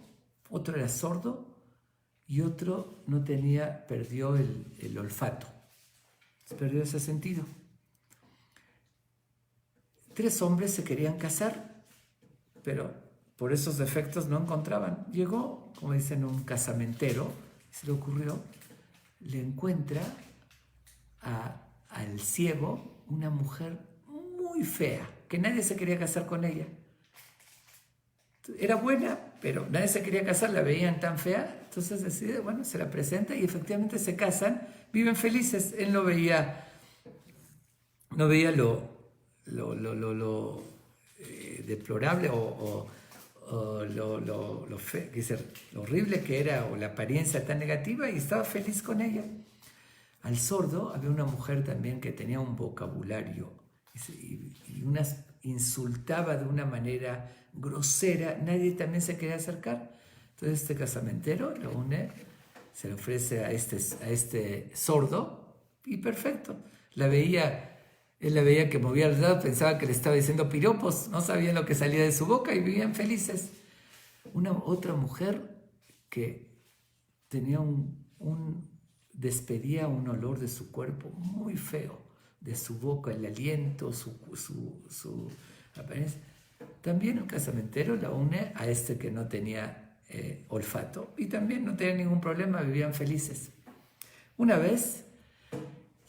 otro era sordo y otro no tenía, perdió el olfato. Se perdió ese sentido. 3 hombres se querían casar, pero por esos defectos no encontraban. Llegó, como dicen, un casamentero, se le ocurrió, le encuentra al ciego una mujer muy fea, que nadie se quería casar con ella. Era buena, pero nadie se quería casar, la veían tan fea, entonces decide, bueno, se la presenta y efectivamente se casan, viven felices. Él no veía lo deplorable o lo horrible que era, o la apariencia tan negativa, y estaba feliz con ella. Al sordo había una mujer también que tenía un vocabulario y unas insultaba de una manera grosera, nadie también se quería acercar. Entonces este casamentero lo une, se le ofrece a este sordo y perfecto. Él la veía que movía el dedo, pensaba que le estaba diciendo piropos, no sabían lo que salía de su boca y vivían felices. Otra mujer que tenía despedía un olor de su cuerpo muy feo, de su boca, el aliento, su apariencia. También un casamentero la une a este que no tenía olfato y también no tenía ningún problema, vivían felices. Una vez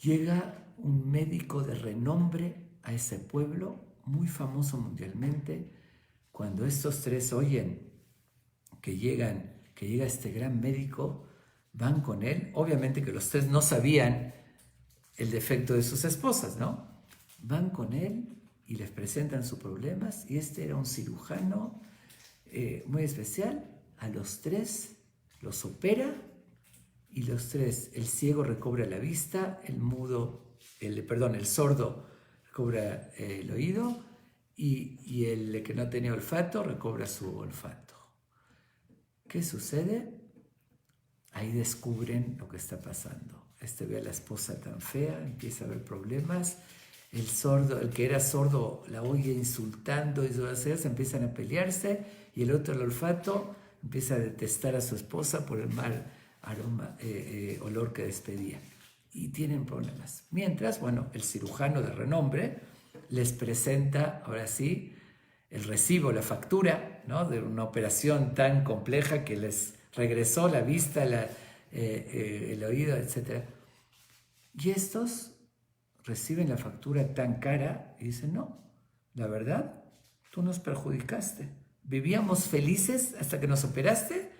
llega un médico de renombre a ese pueblo, muy famoso mundialmente. Cuando estos 3 oyen que llega este gran médico, van con él. Obviamente que los 3 no sabían el defecto de sus esposas, ¿no? Van con él y les presentan sus problemas, y este era un cirujano muy especial. A los 3 los opera, y los 3, el ciego recobra la vista, el sordo recobra el oído, y el que no tenía olfato recobra su olfato. ¿Qué sucede? Ahí descubren lo que está pasando. Ve a la esposa tan fea, empieza a ver problemas. El que era sordo la oye insultando y se empiezan a pelearse, y el otro, el olfato, empieza a detestar a su esposa por el mal olor que despedía. Y tienen problemas. Mientras, bueno, el cirujano de renombre les presenta, ahora sí, el recibo, la factura, ¿no?, de una operación tan compleja que les regresó la vista, el oído, etc. Y estos reciben la factura tan cara y dicen, no, la verdad, tú nos perjudicaste. Vivíamos felices hasta que nos operaste,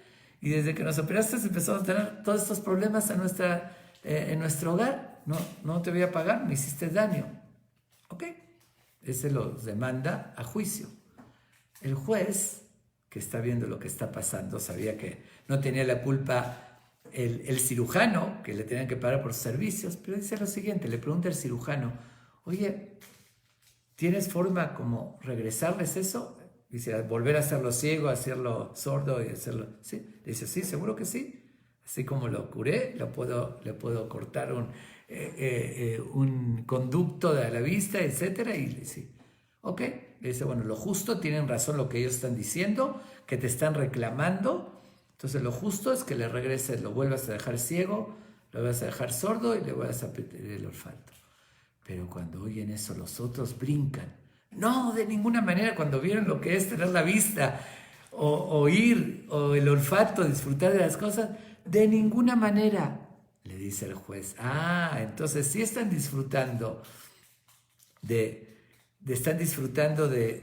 y desde que nos operaste empezamos a tener todos estos problemas en nuestro hogar. No te voy a pagar, me hiciste daño. ¿Ok? Ese los demanda a juicio. El juez, que está viendo lo que está pasando, sabía que no tenía la culpa el cirujano, que le tenían que pagar por sus servicios, pero dice lo siguiente, le pregunta al cirujano, oye, ¿tienes forma como regresarles eso? Dice, volver a hacerlo ciego, hacerlo sordo y hacerlo... ¿Sí? Dice, sí, seguro que sí. Así como lo curé, le puedo cortar un conducto de la vista, etc. Y le dice, ok. Le dice, bueno, lo justo, tienen razón lo que ellos están diciendo, que te están reclamando. Entonces lo justo es que le regreses, lo vuelvas a dejar ciego, lo vuelvas a dejar sordo y le vuelvas a perder el olfato. Pero cuando oyen eso, los otros brincan. No, de ninguna manera. Cuando vieron lo que es tener la vista, o oír, o el olfato, disfrutar de las cosas, de ninguna manera, le dice el juez. Entonces sí están disfrutando de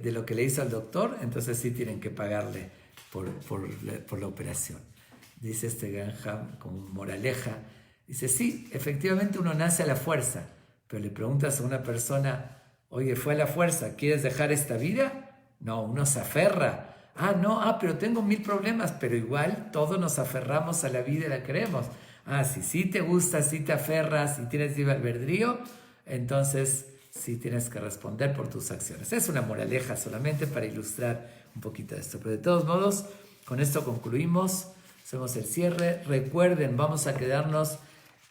lo que le hizo al doctor, entonces sí tienen que pagarle por la operación. Dice este gran Ham como moraleja, dice, sí, efectivamente uno nace a la fuerza, pero le preguntas a una persona, oye, fue a la fuerza, ¿quieres dejar esta vida? No, uno se aferra Pero tengo 1000 problemas, pero igual todos nos aferramos a la vida y la queremos. Si sí te gusta, si te aferras, si tienes libre albedrío, entonces sí tienes que responder por tus acciones. Es una moraleja solamente para ilustrar un poquito esto. Pero de todos modos, con esto concluimos. Hacemos el cierre. Recuerden, vamos a quedarnos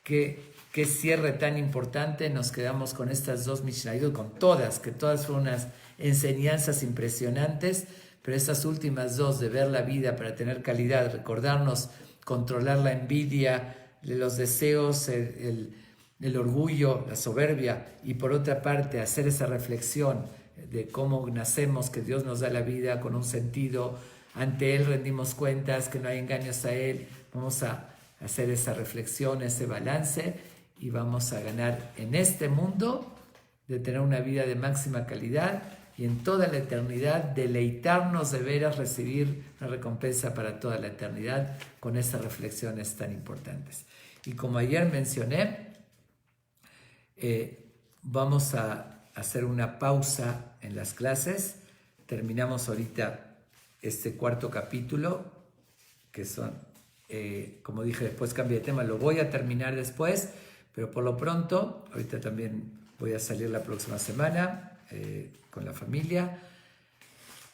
qué cierre tan importante. Nos quedamos con estas dos Mishnayot, con todas, que todas fueron unas enseñanzas impresionantes. Pero estas últimas dos, de ver la vida para tener calidad, recordarnos, controlar la envidia, los deseos, el orgullo, la soberbia, y por otra parte hacer esa reflexión de cómo nacemos, que Dios nos da la vida con un sentido, ante Él rendimos cuentas, que no hay engaños a Él. Vamos a hacer esa reflexión, ese balance, y vamos a ganar en este mundo de tener una vida de máxima calidad, y en toda la eternidad deleitarnos de veras, recibir una recompensa para toda la eternidad con esas reflexiones tan importantes. Y como ayer mencioné, vamos a hacer una pausa en las clases. Terminamos ahorita este cuarto capítulo, que son, como dije, después cambio de tema, lo voy a terminar después, pero por lo pronto, ahorita también voy a salir la próxima semana con la familia,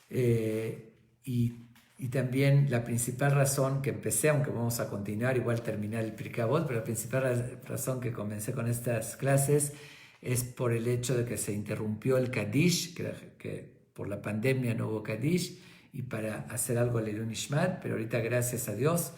y también la principal razón que empecé, aunque vamos a continuar, igual terminar el Pirkei Avot, pero la principal razón que comencé con estas clases es por el hecho de que se interrumpió el Kaddish, que por la pandemia no hubo Kaddish, y para hacer algo al Ilun Ishmat, pero ahorita gracias a Dios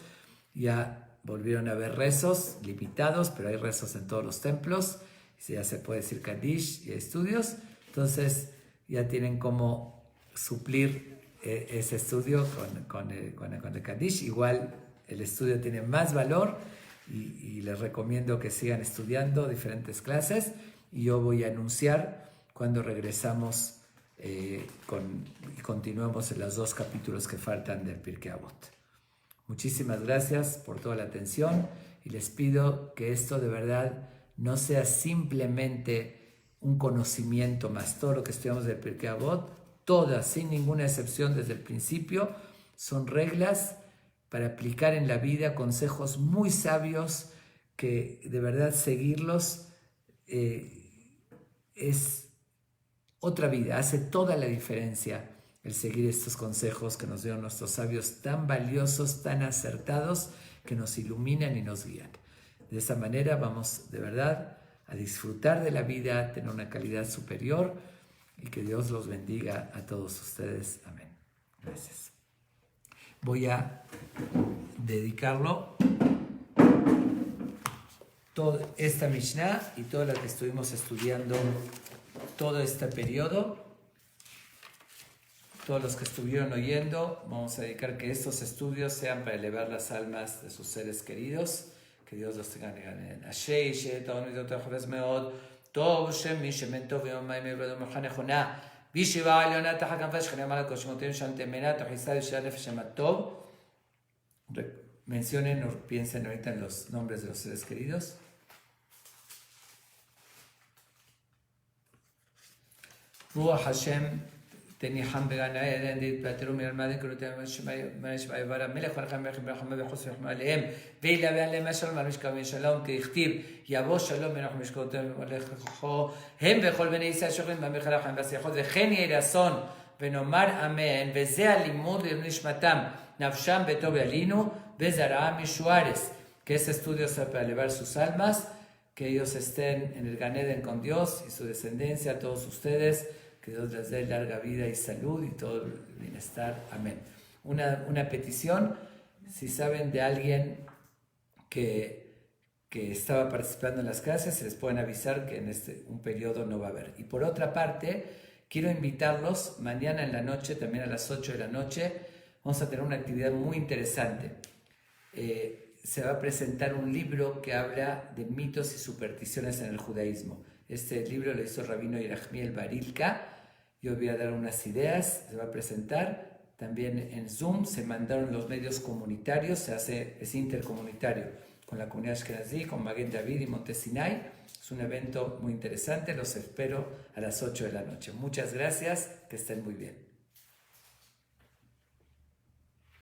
ya volvieron a haber rezos limitados, pero hay rezos en todos los templos, y ya se puede decir Kaddish y estudios. Entonces ya tienen cómo suplir ese estudio con el Kaddish. Igual el estudio tiene más valor, y les recomiendo que sigan estudiando diferentes clases, y yo voy a anunciar cuando regresamos y continuemos en los 2 capítulos que faltan del Pirkei Avot. Muchísimas gracias por toda la atención, y les pido que esto de verdad no sea simplemente un conocimiento más. Todo lo que estudiamos del Pirkei Avot, todas, sin ninguna excepción desde el principio, son reglas para aplicar en la vida, consejos muy sabios que de verdad seguirlos es otra vida, hace toda la diferencia el seguir estos consejos que nos dieron nuestros sabios, tan valiosos, tan acertados, que nos iluminan y nos guían. De esa manera vamos de verdad a disfrutar de la vida, a tener una calidad superior, y que Dios los bendiga a todos ustedes. Amén. Gracias. Voy a dedicarlo toda esta Mishnah y toda la que estuvimos estudiando todo este periodo. Todos los que estuvieron oyendo, vamos a dedicar que estos estudios sean para elevar las almas de sus seres queridos. Que Dios los tenga en Ashei, Sheton, Vidot, Joves Meod, Tov, Shem, Mishem, Tov, Yom, Maim, Ebro, Mohan, Ejona, Bishiva, Leona, Tahakan, Fesh, Genemal, Koshmotim, Shantemena, Tohisad, Shalef, Shematov. Mencionen o piensen ahorita en los nombres de los seres queridos. Ruach Hashem, תניחם בגן העדן, תתפטרו מן המוות, קרותיהם ויברך המלך ורחם ורחם ורחם וחוס ורחם עליהם, וילווה עליהם השלום על משכבם שלום, ככתיב יבוא שלום בין משכבותיהם ולכוחו, הם וכל בני ישראל שוכרים במלחמה החיים והשיחות, וכן יהיה רצון ונאמר אמן, וזה הלימוד לנשמתם, נפשם בטוב ילינו, וזרעם ישוערס. Que ese estudio sea para elevar sus almas, que ellos estén en el Gan Eden con Dios y su descendencia, todos ustedes. Que Dios les dé larga vida y salud y todo el bienestar. Amén. Una petición, si saben de alguien que estaba participando en las clases, se les pueden avisar que en un periodo no va a haber. Y por otra parte, quiero invitarlos, mañana en la noche, también a las 8 de la noche, vamos a tener una actividad muy interesante. Se va a presentar un libro que habla de mitos y supersticiones en el judaísmo. Este libro lo hizo Rabino Yerachmiel Barilka. Yo voy a dar unas ideas, se va a presentar. También en Zoom se mandaron los medios comunitarios, es intercomunitario, con la comunidad Ashkenazí, con Maguen David y Monte Sinai. Es un evento muy interesante, los espero a las 8 de la noche. Muchas gracias, que estén muy bien.